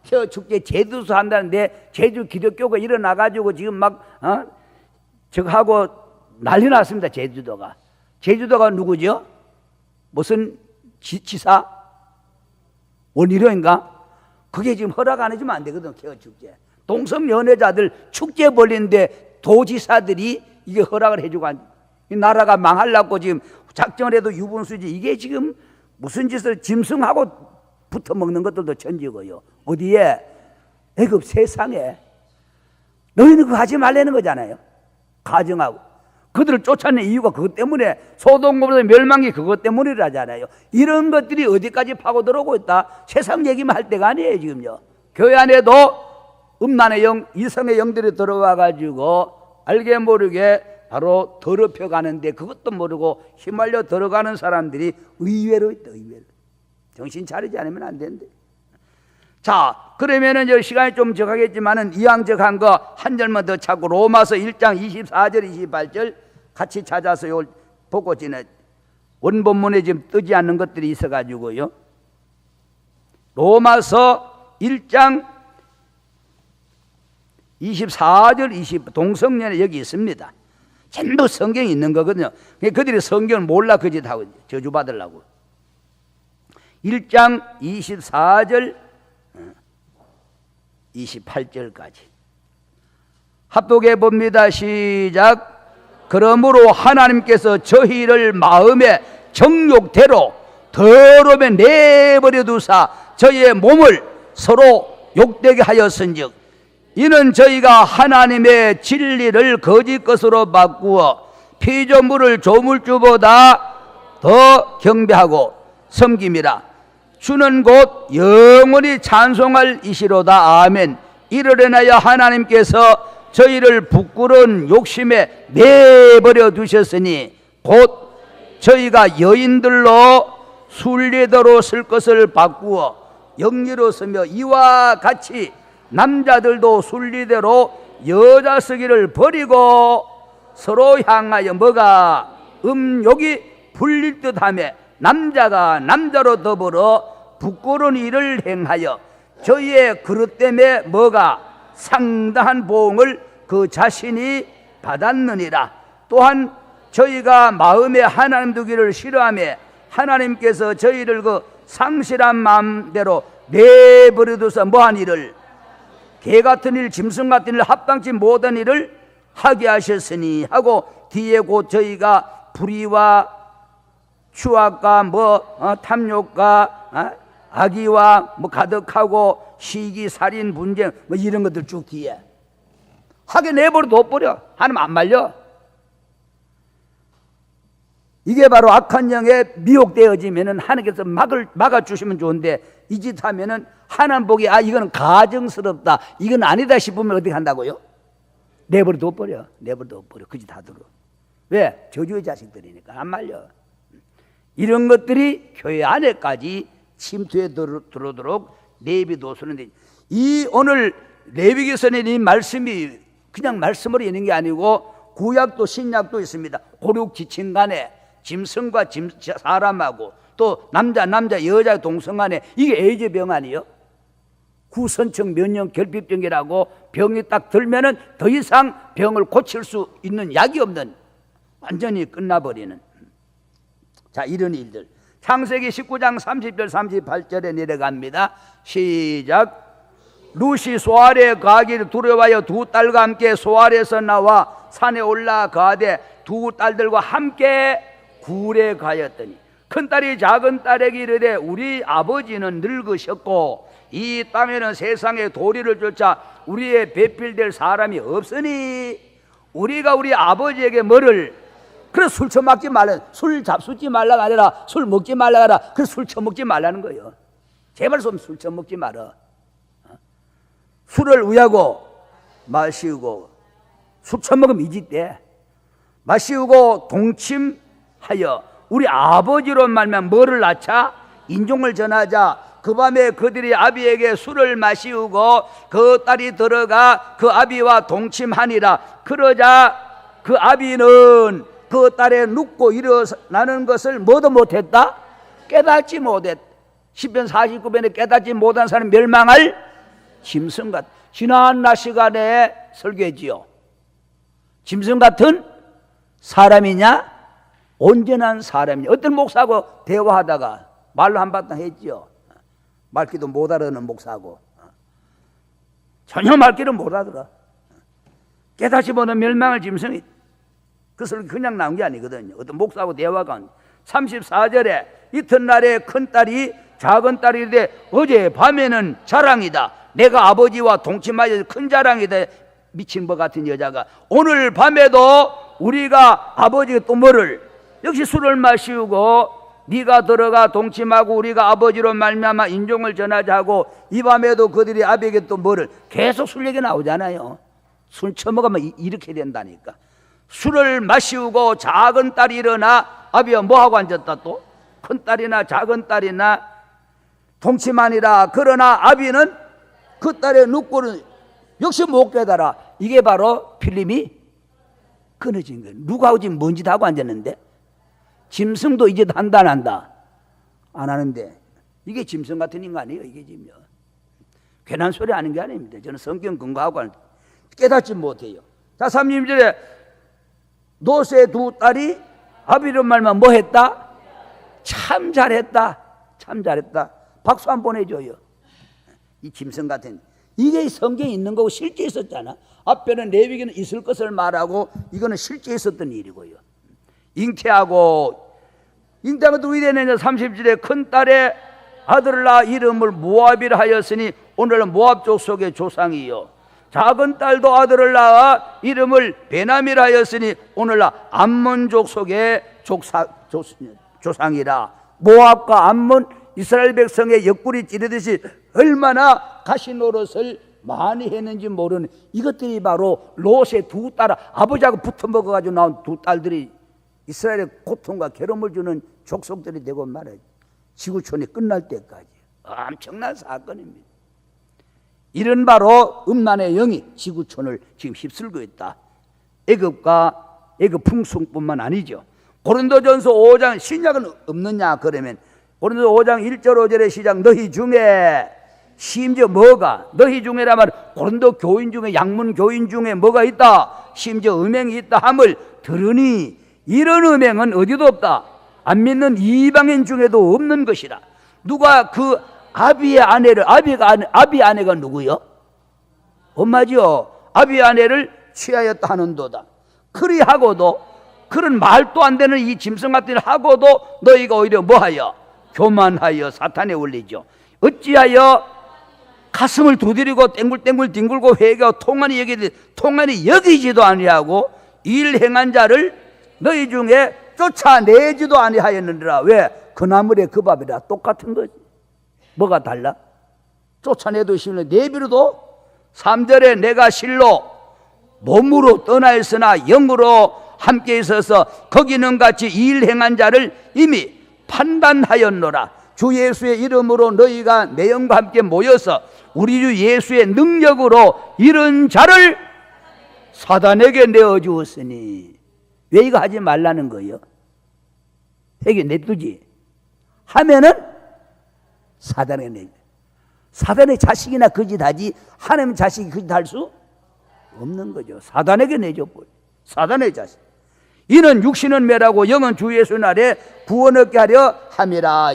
케어 축제 제주도 한다는데 제주 기독교가 일어나 가지고 지금 막 저거 하고 난리 났습니다. 제주도가 누구죠? 무슨 지사? 원희룡인가? 그게 지금 허락 안 해주면 안 되거든. 케어 축제 동성 연애자들 축제 벌리는데 도지사들이 이게 허락을 해주고 이 나라가 망하려고 지금 작정을 해도 유분수지. 이게 지금 무슨 짓을 짐승하고 붙어 먹는 것들도 천지고요. 어디에? 애굽 세상에. 너희는 그거 하지 말라는 거잖아요. 가정하고 그들을 쫓아낸 이유가 그것 때문에 소돔 고모라 멸망이 그것 때문이라잖아요. 이런 것들이 어디까지 파고 들어오고 있다. 세상 얘기만 할 때가 아니에요. 지금요. 교회 안에도 음란의 영, 이성의 영들이 들어와 가지고 알게 모르게 바로 더럽혀 가는데 그것도 모르고 휘말려 들어가는 사람들이 의외로 있다. 의외로. 정신 차리지 않으면 안 되는데. 자, 그러면은 저 시간이 좀 적하겠지만은 이왕적한 거 한 절만 더 찾고 로마서 1장 24절 28절 같이 찾아서 요 보고 지내 원본문에 지금 뜨지 않는 것들이 있어 가지고요. 로마서 1장 24절 20 동성년에 여기 있습니다. 전부 성경에 있는 거거든요. 그들이 성경을 몰라 그 짓 하고 저주받으려고. 1장 24절 28절까지 합독해 봅니다. 시작. 그러므로 하나님께서 저희를 마음의 정욕대로 더러움에 내버려 두사 저희의 몸을 서로 욕되게 하였은즉 이는 저희가 하나님의 진리를 거짓 것으로 바꾸어 피조물을 조물주보다 더 경배하고 섬김이라. 주는 곧 영원히 찬송할 이시로다. 아멘. 이를 인하여 하나님께서 저희를 부끄러운 욕심에 내버려 두셨으니 곧 저희가 여인들로 순례대로 쓸 것을 바꾸어 영리로 쓰며 이와 같이 남자들도 순리대로 여자 쓰기를 버리고 서로 향하여 뭐가 음욕이 불릴 듯하며 남자가 남자로 더불어 부끄러운 일을 행하여 저희의 그릇 때문에 뭐가 상당한 보응을 그 자신이 받았느니라. 또한 저희가 마음에 하나님 두기를 싫어하며 하나님께서 저희를 그 상실한 마음대로 내버려 두서 뭐한 일을 개 같은 일 짐승 같은 일 합당치 못한 일을 하게 하셨으니 하고 뒤에 곧 저희가 불의와 추악과 탐욕과 악의와 가득하고 시기 살인 분쟁 이런 것들 쭉 뒤에 하게 내버려 둬버려. 하나님 안 말려. 이게 바로 악한 영에 미혹되어지면은 하나님께서 막아주시면 좋은데 이 짓 하면은 하나님 보기 이거는 가증스럽다 이건 아니다 싶으면 어떻게 한다고요? 내버려 둬버려. 내버려 둬버려. 그 짓 하도록. 왜? 저주의 자식들이니까 안 말려. 이런 것들이 교회 안에까지 침투해 들어오도록 내비둬서는 이 오늘 레위기서는 이 말씀이 그냥 말씀으로 있는 게 아니고 구약도 신약도 있습니다. 고륙 지친 간에 짐승과 사람하고 또 남자 여자 동성 간에 이게 에이즈병 아니에요? 구선청 면역 결핍증이라고 병이 딱 들면은 더 이상 병을 고칠 수 있는 약이 없는 완전히 끝나버리는 자 이런 일들 창세기 19장 30절 38절에 내려갑니다. 시작. 루시 소알에 가기를 두려워하여 두 딸과 함께 소알에서 나와 산에 올라가되 두 딸들과 함께 굴에 가였더니 큰딸이 작은 딸에게 이르되 우리 아버지는 늙으셨고 이 땅에는 세상에 도리를 쫓아 우리의 배필될 사람이 없으니 우리가 우리 아버지에게 뭐를 그래 술 처먹지 말라 술 잡수지 말라가 아니라 술 먹지 말라가 아니라 그래 술 처먹지 말라는 거예요. 제발 좀 술 처먹지 마라. 술을 위하고 마시고 술 처먹으면 이짓대 마시고 동침하여 우리 아버지로 말면 뭐를 낳자 인종을 전하자. 그 밤에 그들이 아비에게 술을 마시우고 그 딸이 들어가 그 아비와 동침하니라. 그러자 그 아비는 그 딸에 눕고 일어나는 것을 뭐도 못했다? 깨닫지 못했다. 시편 49편에 깨닫지 못한 사람이 멸망할 짐승 같. 지난 낮 시간에 설교했지요. 짐승 같은 사람이냐? 온전한 사람이냐? 어떤 목사하고 대화하다가 말로 한바탕 했지요. 말귀도 못 알아듣는 목사하고 전혀 말귀를 못 알아들어. 깨닫지 못한 멸망할 짐승이 그것을 그냥 나온 게 아니거든요. 어떤 목사하고 대화가 34절에 이튿날에 큰딸이 작은 딸이 이르되 어제 밤에는 자랑이다. 내가 아버지와 동침하여 큰 자랑이다. 미친 것 같은 여자가 오늘 밤에도 우리가 아버지가 또 뭐를 역시 술을 마시고 네가 들어가 동침하고 우리가 아버지로 말미암아 인종을 전하자 하고 이 밤에도 그들이 아비에게 또 뭐를 계속 술 얘기 나오잖아요. 술 처먹으면 이렇게 된다니까. 술을 마시우고 작은 딸이 일어나 아비가 뭐하고 앉았다 또? 큰 딸이나 작은 딸이나 동침하니라. 그러나 아비는 그 딸의 눕고는 역시 못 깨달아. 이게 바로 필름이 끊어진 거예요. 누가 지금 뭔 짓 하고 앉았는데 짐승도 이제 한다 안 한다? 안 하는데 이게 짐승 같은 인간이에요. 이게 지금 괜한 소리 하는 게 아닙니다. 저는 성경 근거하고 깨닫지 못해요. 자, 3절에 롯의 두 딸이 아비론 말만 뭐 했다? 참 잘했다. 참 잘했다. 박수 한 번 해줘요. 이 짐승 같은, 이게 성경에 있는 거고 실제 있었잖아. 앞에는 레위기는 있을 것을 말하고 이거는 실제 있었던 일이고요. 잉태하고 누구이 되느냐? 30절에 큰딸의 아들을 낳아 이름을 모압이라 하였으니 오늘은 모압 족속의 조상이요. 작은 딸도 아들을 낳아 이름을 베남이라 하였으니 오늘날 암몬 족속의 조상이라. 모압과 암몬, 이스라엘 백성의 옆구리 찌르듯이 얼마나 가시 노릇을 많이 했는지 모르는 이것들이 바로 롯의 두 딸, 아버지하고 붙어 먹어가지고 나온 두 딸들이 이스라엘의 고통과 괴로움을 주는 족속들이 되고 말이에요. 지구촌이 끝날 때까지 엄청난 사건입니다. 이런 바로 음란의 영이 지구촌을 지금 휩쓸고 있다. 애굽 풍속뿐만 아니죠. 고린도전서 5장, 신약은 없느냐 그러면 고린도서 5장 1절 5절의 시작, 너희 중에 심지어 뭐가, 너희 중에라면 고린도 교인 중에, 양문 교인 중에 뭐가 있다? 심지어 음행이 있다 함을 들으니 이런 음행은 어디도 없다. 안 믿는 이방인 중에도 없는 것이라. 누가 그 아비의 아내를, 아비 아내가 누구요? 엄마지요. 아비의 아내를 취하였다 하는도다. 그리하고도, 그런 말도 안 되는 이 짐승 같은 일을 하고도 너희가 오히려 뭐하여? 교만하여 사탄에 올리죠. 어찌하여 가슴을 두드리고 땡굴땡굴 뒹굴고 회개하고 통한이 여기지도 아니하고 일 행한 자를 너희 중에 쫓아내지도 아니하였느니라. 왜? 그 나물에 그 밥이라 똑같은 거지. 뭐가 달라? 쫓아내도 실로 내비로도 3절에 내가 실로 몸으로 떠나 있으나 영으로 함께 있어서 거기는 같이 일 행한 자를 이미 판단하였노라. 주 예수의 이름으로 너희가 내 영과 함께 모여서 우리 주 예수의 능력으로 이런 자를 사단에게 내어주었으니. 왜 이거 하지 말라는 거예요? 회개 냅두지. 하면은 사단에게 내줘. 사단의 자식이나 거짓하지 하나님 자식이 거짓할 수 없는 거죠. 사단에게 내줘버려. 사단의 자식. 이는 육신은 매라고 영은 주 예수 날에 구원 얻게 하려 함이라.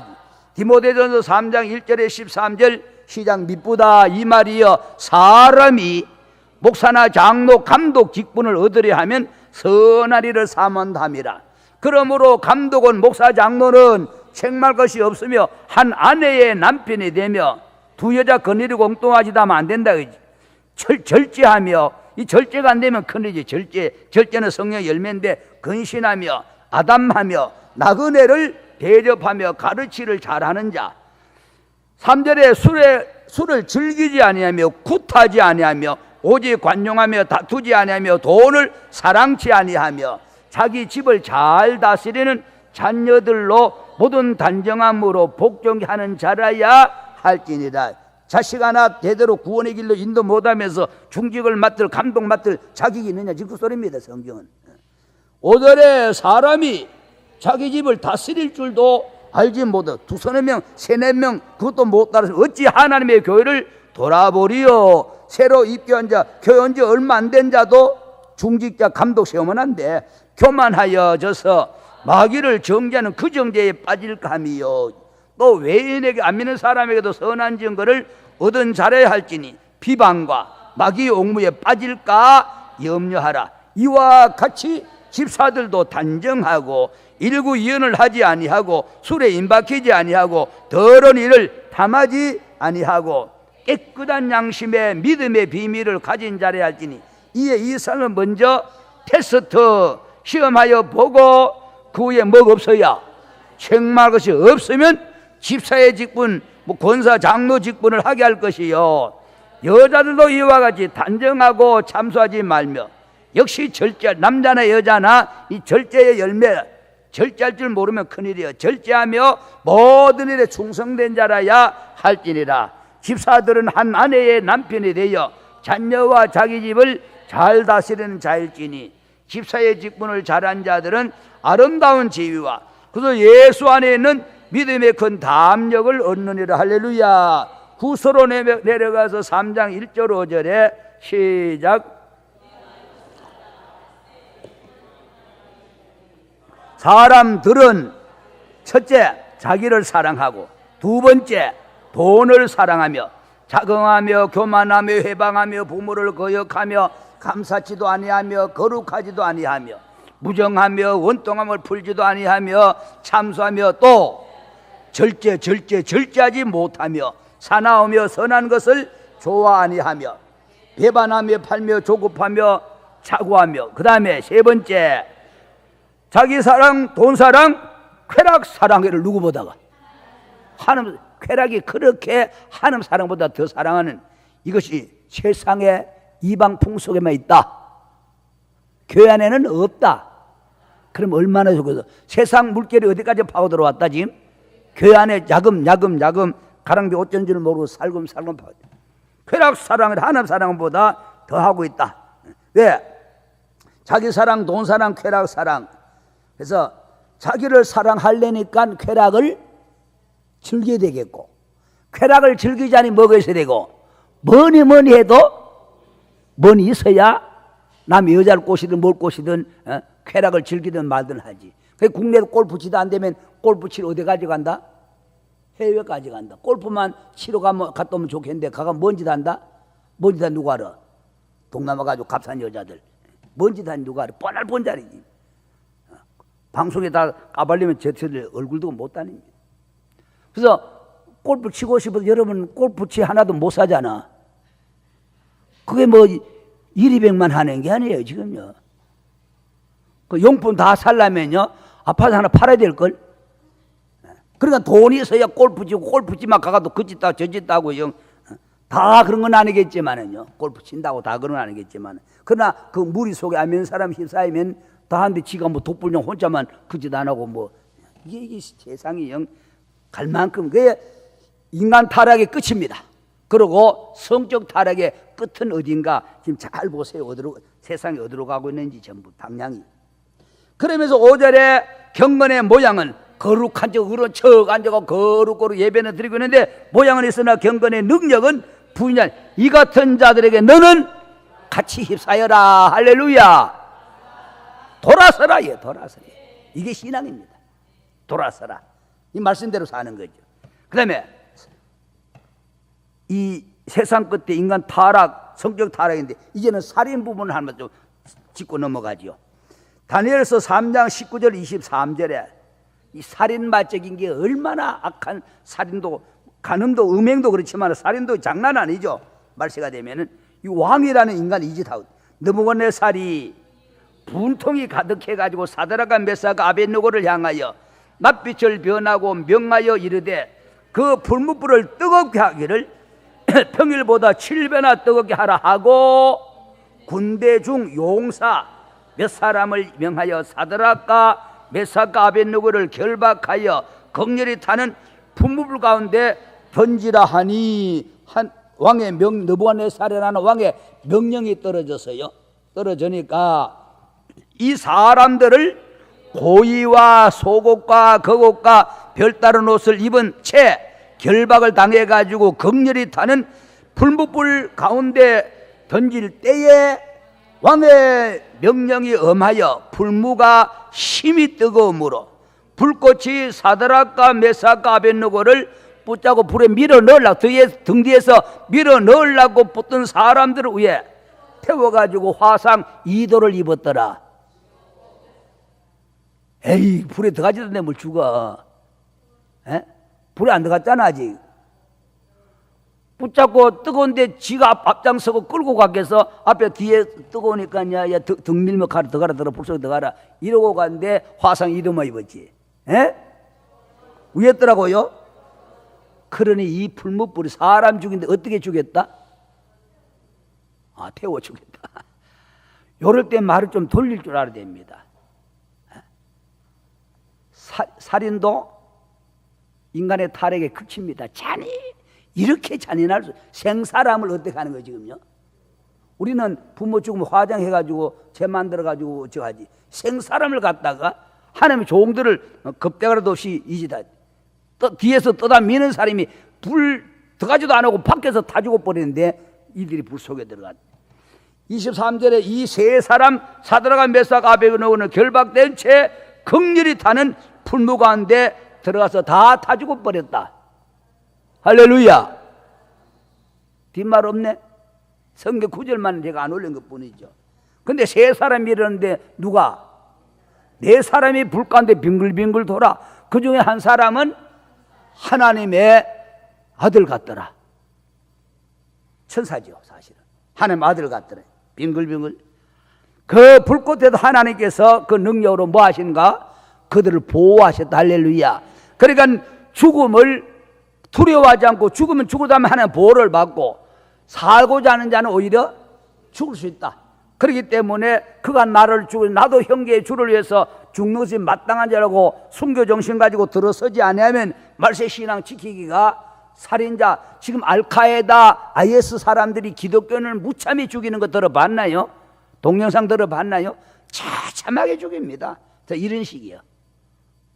디모데전서 3장 1절에 13절 시작, 미쁘다 이 말이여, 사람이 목사나 장로 감독 직분을 얻으려 하면 선하리를 사모함이라. 그러므로 감독은, 목사 장로는 책망할 것이 없으며 한 아내의 남편이 되며 두 여자 거느리고 엉뚱하지도 하면 안 된다. 절제하며, 이 절제가 안 되면 큰일이지. 절제는 성령의 열매인데 근신하며 아담하며 나그네를 대접하며 가르치를 잘하는 자. 3절에 술을 즐기지 아니하며 굿하지 아니하며 오직 관용하며 다투지 아니하며 돈을 사랑치 아니하며 자기 집을 잘 다스리는 자녀들로 모든 단정함으로 복종하는 자라야 할지니라. 자식 하나 제대로 구원의 길로 인도 못하면서 중직을 맡을, 감독 맡을 자격이 있느냐, 지금 그 소리입니다. 성경은 5절에 사람이 자기 집을 다스릴 줄도 알지 못해 두서너 명, 세네 명 그것도 못 따라서 어찌 하나님의 교회를 돌아보리요. 새로 입교한 자, 교회한 지 얼마 안 된 자도 중직자 감독 세우면 안 돼. 교만하여져서 마귀를 정죄하는 그 정죄에 빠질까 함이요. 또 외인에게, 안 믿는 사람에게도 선한 증거를 얻은 잘해야 할지니 비방과 마귀 옥무에 빠질까 염려하라. 이와 같이 집사들도 단정하고 일구이연을 하지 아니하고 술에 임박히지 아니하고 더러운 일을 탐하지 아니하고 깨끗한 양심의 믿음의 비밀을 가진 자라야 할지니 이에 이 사람은 먼저 테스트 시험하여 보고 그 후에 뭐가 없어야, 책망할 것이 없으면 집사의 직분, 권사 장로 직분을 하게 할 것이요. 여자들도 이와 같이 단정하고 참소하지 말며, 역시 남자나 여자나 이 절제의 열매, 절제할 줄 모르면 큰일이요. 절제하며 모든 일에 충성된 자라야 할지니라. 집사들은 한 아내의 남편이 되어 자녀와 자기 집을 잘 다스리는 자일지니 집사의 직분을 잘한 자들은 아름다운 지위와 그래서 예수 안에 있는 믿음의 큰 담력을 얻느니라. 할렐루야. 후서로 내려가서 3장 1절 5절에 시작. 사람들은 첫째 자기를 사랑하고, 두 번째 돈을 사랑하며, 자긍하며 교만하며 회방하며 부모를 거역하며 감사치도 아니하며 거룩하지도 아니하며 무정하며 원통함을 풀지도 아니하며 참수하며 또 절제하지 못하며 사나우며 선한 것을 좋아 아니하며 배반하며 팔며 조급하며 차고하며, 그 다음에 세 번째 자기 사랑, 돈 사랑, 쾌락 사랑을 누구보다가 하나님, 쾌락이 그렇게 하나님 사랑보다 더 사랑하는 이것이 세상의 이방 풍속에만 있다. 교회 안에는 없다. 그럼 얼마나 좋겠어. 세상 물결이 어디까지 파고 들어왔다 지금? 교회 안에 야금 가랑비 어쩐 줄 모르고 살금 파고. 쾌락 사랑을 하나님 사랑보다 더 하고 있다. 왜? 자기 사랑, 돈 사랑, 쾌락 사랑. 그래서 자기를 사랑하려니까 쾌락을 즐겨야 되겠고, 쾌락을 즐기자니 뭐가 있어야 되고, 뭐니 해도 뭐니 있어야 남의 여자를 꼬시든 뭘 꼬시든 쾌락을 즐기든 말든 하지. 국내도 골프 치다 안 되면 골프 치러 어디까지 간다? 해외까지 간다. 골프만 치러 갔다 오면 좋겠는데 가가 뭔 짓 한다? 뭔 짓 한 누가 알아? 동남아 가지고 값싼 여자들 뭔 짓 한 누가 알아? 뻔할 뻔자리지. 방송에 다 까발리면 제철 얼굴도 못 다닙니다. 그래서 골프 치고 싶어도 여러분 골프치 하나도 못 사잖아. 그게 뭐 1,200만 하는 게 아니에요 지금요. 그 용품 다 살려면요 아파트 하나 팔아야 될걸. 그러니까 돈이 있어야 골프 치고, 골프 치만 가가도 그 짓 하고 저 짓 하고 다 그런 건 아니겠지만은요, 골프 친다고 다 그런 건 아니겠지만, 그러나 그 무리 속에 아면 사람 휩싸이면 다 한데 지가 뭐 독불령 혼자만 그 짓 안 하고 뭐 이게 세상이 갈 만큼 그게 인간 타락의 끝입니다. 그리고 성적 타락의 끝은 어딘가 지금 잘 보세요. 세상이 어디로 가고 있는지 전부 방향이. 그러면서 5절에 경건의 모양은 거룩한 척 의로운 척 앉아가 거룩거룩 예배는 드리고 있는데 모양은 있으나 경건의 능력은 부인한 이 같은 자들에게 너는 같이 휩싸여라. 할렐루야. 돌아서라. 돌아서라. 이게 신앙입니다. 돌아서라. 이 말씀대로 사는 거죠. 그 다음에 이 세상 끝에 인간 타락, 성적 타락인데 이제는 살인 부분을 한번 좀 짚고 넘어가죠. 다니엘서 3장 19절 23절에 이 살인마적인 게 얼마나 악한 살인도, 간음도, 음행도 그렇지만 살인도 장난 아니죠. 말세가 되면은 이 왕이라는 인간이 이 짓하고 느부갓네살이 분통이 가득해가지고 사드락과 메삭과 아벳느고를 향하여 낯빛을 변하고 명하여 이르되 그 불뭇불을 뜨겁게 하기를 평일보다 7배나 뜨겁게 하라 하고 군대 중 용사 몇 사람을 명하여 사드락과 메삭과 아벳느고를 결박하여 극렬히 타는 불뭇불 가운데 던지라 하니 한 왕의 느부갓네살이라는 왕의 명령이 떨어졌어요. 떨어지니까 이 사람들을 고의와 속옷과 겉옷과 별다른 옷을 입은 채 결박을 당해가지고 극렬히 타는 불뭇불 가운데 던질 때에 왕의 명령이 엄하여 불무가 심히 뜨거움으로 불꽃이 사드락과 메삭과 아벳느고를 붙잡고 불에 밀어 넣으려고 등 뒤에서 밀어 넣으려고 붙던 사람들을 위해 태워가지고 화상 2도를 입었더라. 에이, 불에 들어가지도 않는데 뭘 죽어. 에? 불에 안 들어갔잖아 아직. 붙잡고 뜨거운데 지가 앞장서고 끌고 가겠어. 앞에 뒤에 뜨거우니까 야 등 밀면 가라 들어가라 불 속에 들어가라 이러고 갔는데 화상 2도만 입었지. 에? 위였더라고요. 그러니 이 불뭇불이 사람 죽인데 어떻게 죽였다? 아, 태워 죽였다. 요럴 때 말을 좀 돌릴 줄 알아야 됩니다. 살인도 인간의 타락의 끝입니다. 이렇게 잔인할 수, 생사람을 어떻게 하는 거예요 지금요? 우리는 부모 죽으면 화장해가지고 죄 만들어가지고 저하지, 생사람을 갖다가 하나님의 종들을 겁대가라도 없이 이지다. 뒤에서 떠다 미는 사람이 불 들어가지도 안 하고 밖에서 다 죽어버리는데 이들이 불 속에 들어갔다. 23절에 이 세 사람 사드락과 메삭과 아베드노고는 결박된 채 극렬히 타는 풀무 가운데 들어가서 다 죽어버렸다. 할렐루야. 뒷말 없네. 성경 9절만 제가 안 올린 것 뿐이죠. 근데 세 사람이 이러는데 누가? 네 사람이 불 가운데 빙글빙글 돌아. 그 중에 한 사람은 하나님의 아들 같더라. 천사죠, 사실은. 하나님 아들 같더라. 빙글빙글. 그 불꽃에도 하나님께서 그 능력으로 뭐 하신가? 그들을 보호하셨다. 할렐루야. 그러니까 죽음을 두려워하지 않고, 죽으면 죽으다면 하나님 보호를 받고, 살고자 하는 자는 오히려 죽을 수 있다. 그렇기 때문에 그가 나를 죽을, 나도 형제의 주를 위해서 죽는 것이 마땅한 자라고 순교 정신 가지고 들어서지 아니하면 말세 신앙 지키기가, 살인자, 지금 알카에다 IS 사람들이 기독교인을 무참히 죽이는 거 들어봤나요? 동영상 들어봤나요? 처참하게 죽입니다. 이런 식이요.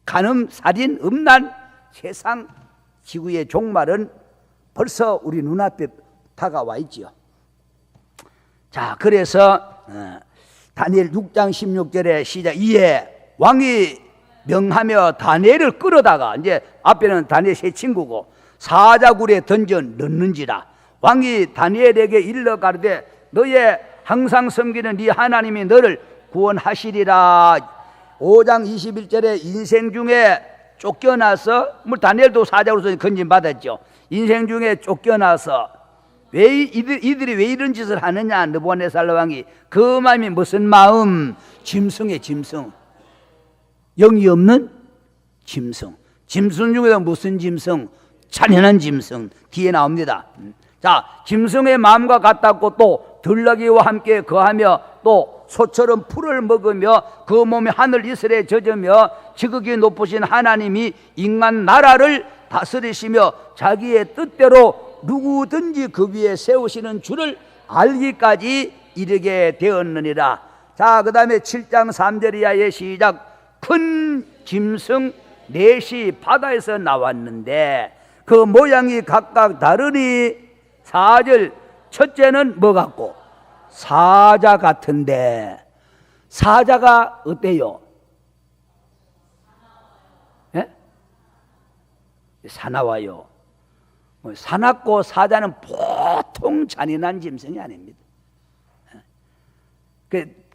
간음, 살인, 음란, 세상 지구의 종말은 벌써 우리 눈앞에 다가와 있지요. 자, 그래서 다니엘 6장 16절에 시작. 이에 왕이 명하며 다니엘을 끌어다가, 이제 앞에는 다니엘 세 친구고, 사자굴에 던져 넣는지라. 왕이 다니엘에게 일러 가르되 너의 항상 섬기는 네 하나님이 너를 구원하시리라. 5장 21절에 인생 중에 쫓겨나서, 다니엘도 사자굴에서 건진받았죠. 인생 중에 쫓겨나서 이들이 왜 이런 짓을 하느냐. 느부갓네살 왕이 그 마음이 무슨 마음? 짐승의 짐승, 영이 없는 짐승. 짐승 중에도 무슨 짐승? 잔인한 짐승. 뒤에 나옵니다. 자, 짐승의 마음과 같았고 또 들나귀와 함께 거하며 또 소처럼 풀을 먹으며 그 몸에 하늘 이슬에 젖으며 지극히 높으신 하나님이 인간 나라를 다스리시며 자기의 뜻대로 누구든지 그 위에 세우시는 줄을 알기까지 이르게 되었느니라. 자, 그 다음에 7장 3절 이하의 시작. 큰 짐승 넷이 바다에서 나왔는데 그 모양이 각각 다르니 4절. 첫째는 뭐 같고? 사자 같은데, 사자가 어때요? 예? 사나워요. 사납고 사자는 보통 잔인한 짐승이 아닙니다.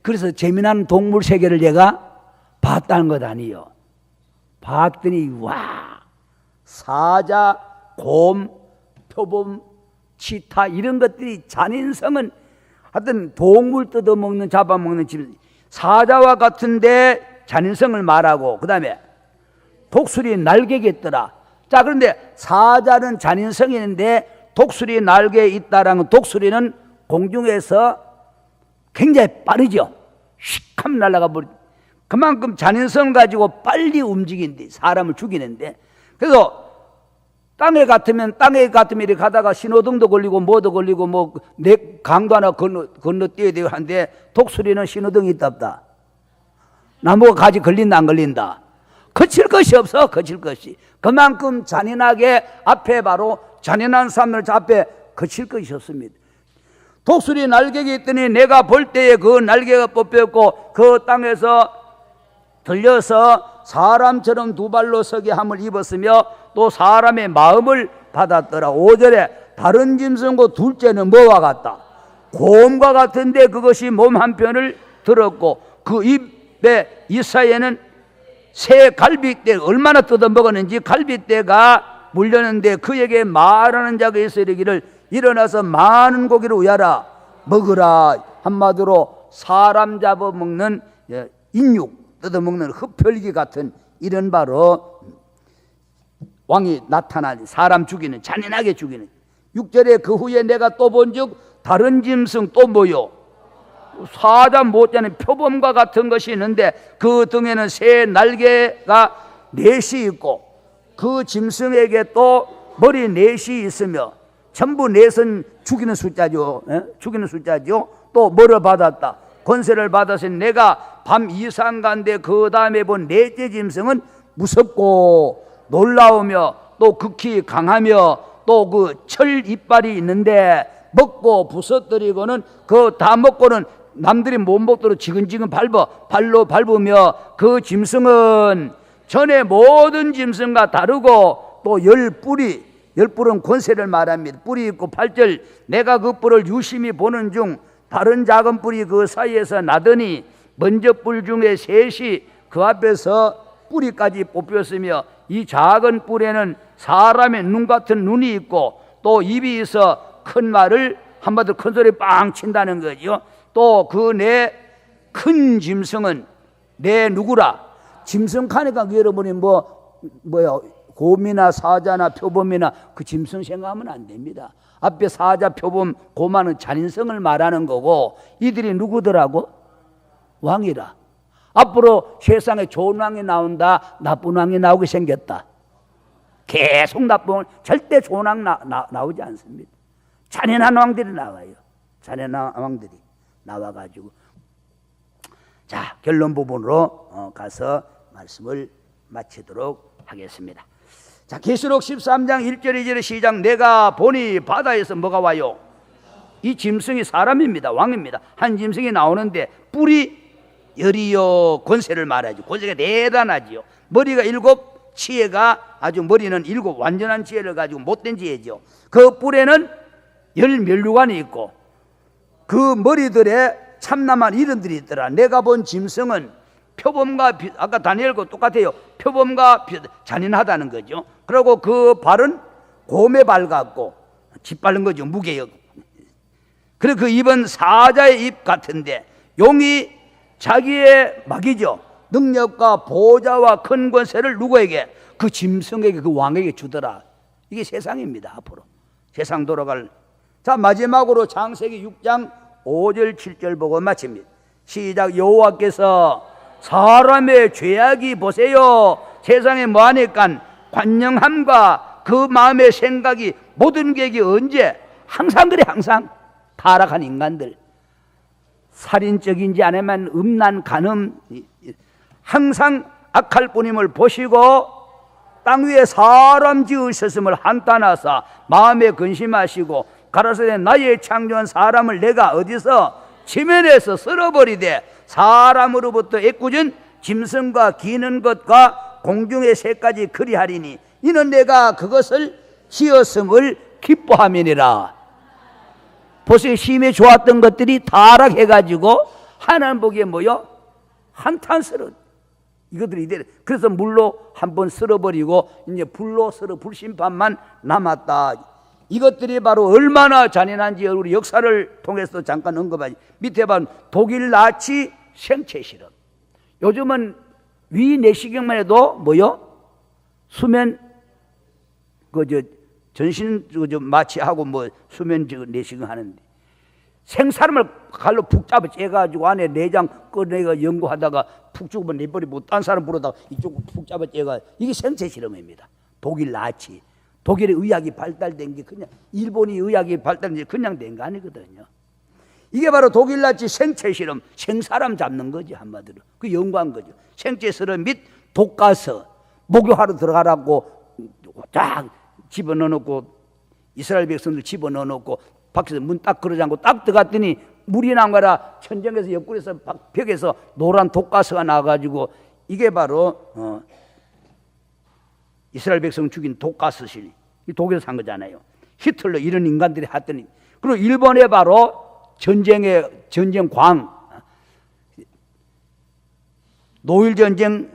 그래서 재미난 동물 세계를 제가 봤다는 것 아니에요. 봤더니 와, 사자, 곰, 표범, 치타 이런 것들이, 잔인성은 하여튼 동물 뜯어먹는, 잡아먹는 짐승. 사자와 같은데 잔인성을 말하고, 그 다음에 독수리 날개가 있더라. 자, 그런데 사자는 잔인성이 있는데 독수리 날개에 있다라는, 독수리는 공중에서 굉장히 빠르죠. 휙 하면 날아가 버리. 그만큼 잔인성 가지고 빨리 움직이는데, 사람을 죽이는데. 그래서 땅에 같으면 이렇게 가다가 신호등도 걸리고 뭐도 걸리고 뭐 내 강도 하나 건너뛰어야 되고 하는데, 독수리는 신호등이 있다 없다? 나무가 가지 걸린다 안 걸린다? 거칠 것이 없어. 거칠 것이. 그만큼 잔인하게 앞에, 바로 잔인한 사람들 앞에 거칠 것이 없습니다. 독수리 날개가 있더니 내가 볼 때에 그 날개가 뽑혔고 그 땅에서 들려서 사람처럼 두 발로 서게 함을 입었으며 또 사람의 마음을 받았더라. 5절에 다른 짐승과 둘째는 뭐와 같다? 곰과 같은데 그것이 몸 한편을 들었고 그 입에 이사에는 새 갈빗대, 얼마나 뜯어먹었는지 갈빗대가 물렸는데 그에게 말하는 자가 있어 이르기를 일어나서 많은 고기를 우야라 먹으라. 한마디로 사람 잡아먹는 인육, 뜯어먹는 흡혈귀 같은 이런 바로 왕이 나타나니 사람 죽이는, 잔인하게 죽이는. 6절에 그 후에 내가 또 본즉 다른 짐승 또 뭐요? 사자 못지않은 표범과 같은 것이 있는데 그 등에는 새 날개가 넷이 있고 그 짐승에게 또 머리 넷이 있으며, 전부 넷은 죽이는 숫자죠. 죽이는 숫자죠. 또 뭐를 받았다? 권세를 받았으니 내가 밤 이상 간데 그 다음에 본 넷째 짐승은 무섭고 놀라우며 또 극히 강하며 또 그 철 이빨이 있는데 먹고 부서뜨리고는 그 다 먹고는 남들이 못 먹도록 지근지근 발로 밟으며 그 짐승은 전에 모든 짐승과 다르고 또 열뿔은 권세를 말합니다. 뿔이 있고 8절 내가 그 뿔을 유심히 보는 중 다른 작은 뿔이 그 사이에서 나더니 먼저 뿔 중에 셋이 그 앞에서 뿌리까지 뽑혔으며 이 작은 뿔에는 사람의 눈 같은 눈이 있고 또 입이 있어 큰 말을 한마디로 큰 소리 빵 친다는 거죠. 또 그 내 큰 짐승은 내 누구라? 짐승 하니까 여러분이 곰이나 사자나 표범이나 그 짐승 생각하면 안 됩니다. 앞에 사자, 표범, 곰하는 잔인성을 말하는 거고 이들이 누구더라고? 왕이라. 앞으로 세상에 좋은 왕이 나온다, 나쁜 왕이 나오게 생겼다. 계속 나쁜 왕, 절대 좋은 왕 나오지 않습니다. 잔인한 왕들이 나와요. 잔인한 왕들이 나와가지고. 자, 결론 부분으로 가서 말씀을 마치도록 하겠습니다. 자, 계시록 13장 1절 2절의 시작. 내가 보니 바다에서 뭐가 와요? 이 짐승이 사람입니다. 왕입니다. 한 짐승이 나오는데 뿔이 열이요 권세를 말하죠. 권세가 대단하지요. 머리가 7, 지혜가 아주 머리는 7 완전한 지혜를 가지고 못된 지혜죠. 그 뿔에는 10면류관이 있고 그 머리들에 참남한 이름들이 있더라. 내가 본 짐승은 표범과 아까 다니엘과 똑같아요. 표범과 잔인하다는 거죠. 그리고 그 발은 곰의 발 같고 짓밟는 거죠. 무게요. 그리고 그 입은 사자의 입 같은데 용이 자기의 막이죠. 능력과 보좌와 큰 권세를 누구에게? 그 짐승에게, 그 왕에게 주더라. 이게 세상입니다. 앞으로 세상 돌아갈. 자, 마지막으로 창세기 6장 5절 7절 보고 마칩니다. 시작. 여호와께서 사람의 죄악이 보세요. 세상에 뭐하니까 관영함과 그 마음의 생각이 모든 계획이 언제? 항상 그래. 항상 타락한 인간들, 살인적인지 아니면 음란 간음 항상 악할 뿐임을 보시고 땅 위에 사람 지으셨음을 한탄하사 마음에 근심하시고 가라사대 나의 창조한 사람을 내가 어디서 지면에서 쓸어버리되 사람으로부터 애꿎은 짐승과 기는 것과 공중의 새까지 그리하리니 이는 내가 그것을 지었음을 기뻐함이니라. 보세요. 힘이 좋았던 것들이 타락해가지고 하나님 보기에 뭐요? 한탄스러운 이것들이 돼. 그래서 물로 한번 쓸어버리고 이제 불로 쓸어 불심판만 남았다. 이것들이 바로 얼마나 잔인한지 우리 역사를 통해서 잠깐 언급하지. 밑에 봐 독일 나치 생체 실험. 요즘은 위 내시경만 해도 뭐요? 수면 전신 마취하고 뭐 수면 내시경 하는데 생사람을 갈로 푹 잡아 째가지고 안에 내장 꺼내가 연구하다가 푹 죽으면 내버리고 딴 사람 부르다가 이쪽 푹 잡아 째가 이게 생체 실험입니다. 독일 나치. 독일의 의학이 발달된 게 그냥 일본이 의학이 발달된 게 그냥 된 거 아니거든요. 이게 바로 독일 나치 생체 실험, 생사람 잡는 거지 한마디로. 그 연구한 거죠. 생체 실험 및 독가서 목욕하러 들어가라고 딱 집어넣어놓고 이스라엘 백성들 집어넣어놓고 밖에서 문 딱 걸어잠고 딱 들어갔더니 물이 난 거라 천정에서 옆구리에서 벽에서 노란 독가스가 나가지고 이게 바로 이스라엘 백성 죽인 독가스실. 독일에서 산 거잖아요. 히틀러 이런 인간들이 했더니 그리고 일본에 바로 전쟁광 노일전쟁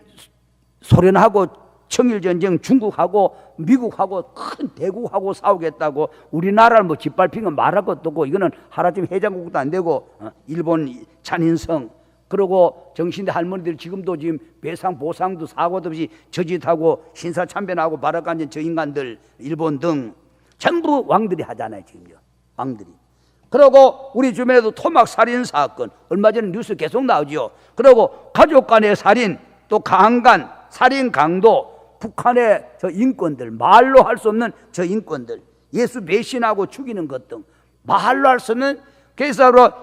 소련하고 청일전쟁 중국하고 미국하고 큰 대국하고 싸우겠다고 우리나라를 뭐 짓밟힌 건 말할 것도 없고 이거는 하나쯤 해장국도 안 되고 일본 잔인성 그리고 정신대 할머니들 지금도 지금 배상 보상도 사고도 없이 저짓하고 신사참배하고 바라간전 저 인간들 일본 등 전부 왕들이 하잖아요. 지금요. 왕들이. 그리고 우리 주변에도 토막 살인 사건 얼마 전에 뉴스 계속 나오죠. 그리고 가족 간의 살인 또 강간 살인 강도 북한의 저 인권들 말로 할 수 없는 저 인권들 예수 배신하고 죽이는 것 등 말로 할 수 없는 그래서 바로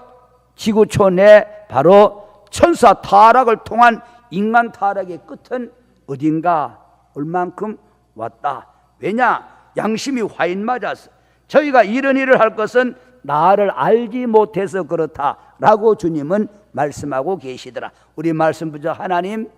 지구촌에 바로 천사 타락을 통한 인간 타락의 끝은 어딘가 얼만큼 왔다. 왜냐? 양심이 화인 맞았어. 저희가 이런 일을 할 것은 나를 알지 못해서 그렇다라고 주님은 말씀하고 계시더라. 우리 말씀 보자. 하나님,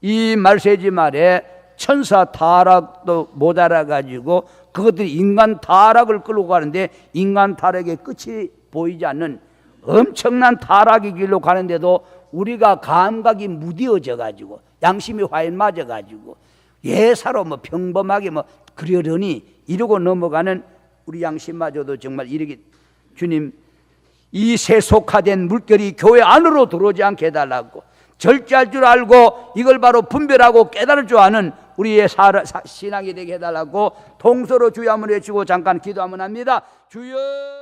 이 말세지 말에 천사 타락도 못 알아가지고 그것들이 인간 타락을 끌고 가는데 인간 타락의 끝이 보이지 않는 엄청난 타락의 길로 가는데도 우리가 감각이 무뎌져 가지고 양심이 화인 맞아 가지고 예사로 뭐 평범하게 뭐 그러려니 이러고 넘어가는 우리 양심마저도 정말 이렇게 주님, 이 세속화된 물결이 교회 안으로 들어오지 않게 해달라고, 절제할 줄 알고 이걸 바로 분별하고 깨달을 줄 아는 우리의 신앙이 되게 해달라고 동서로 주여 한번 외치고 잠깐 기도 한번 합니다. 주여.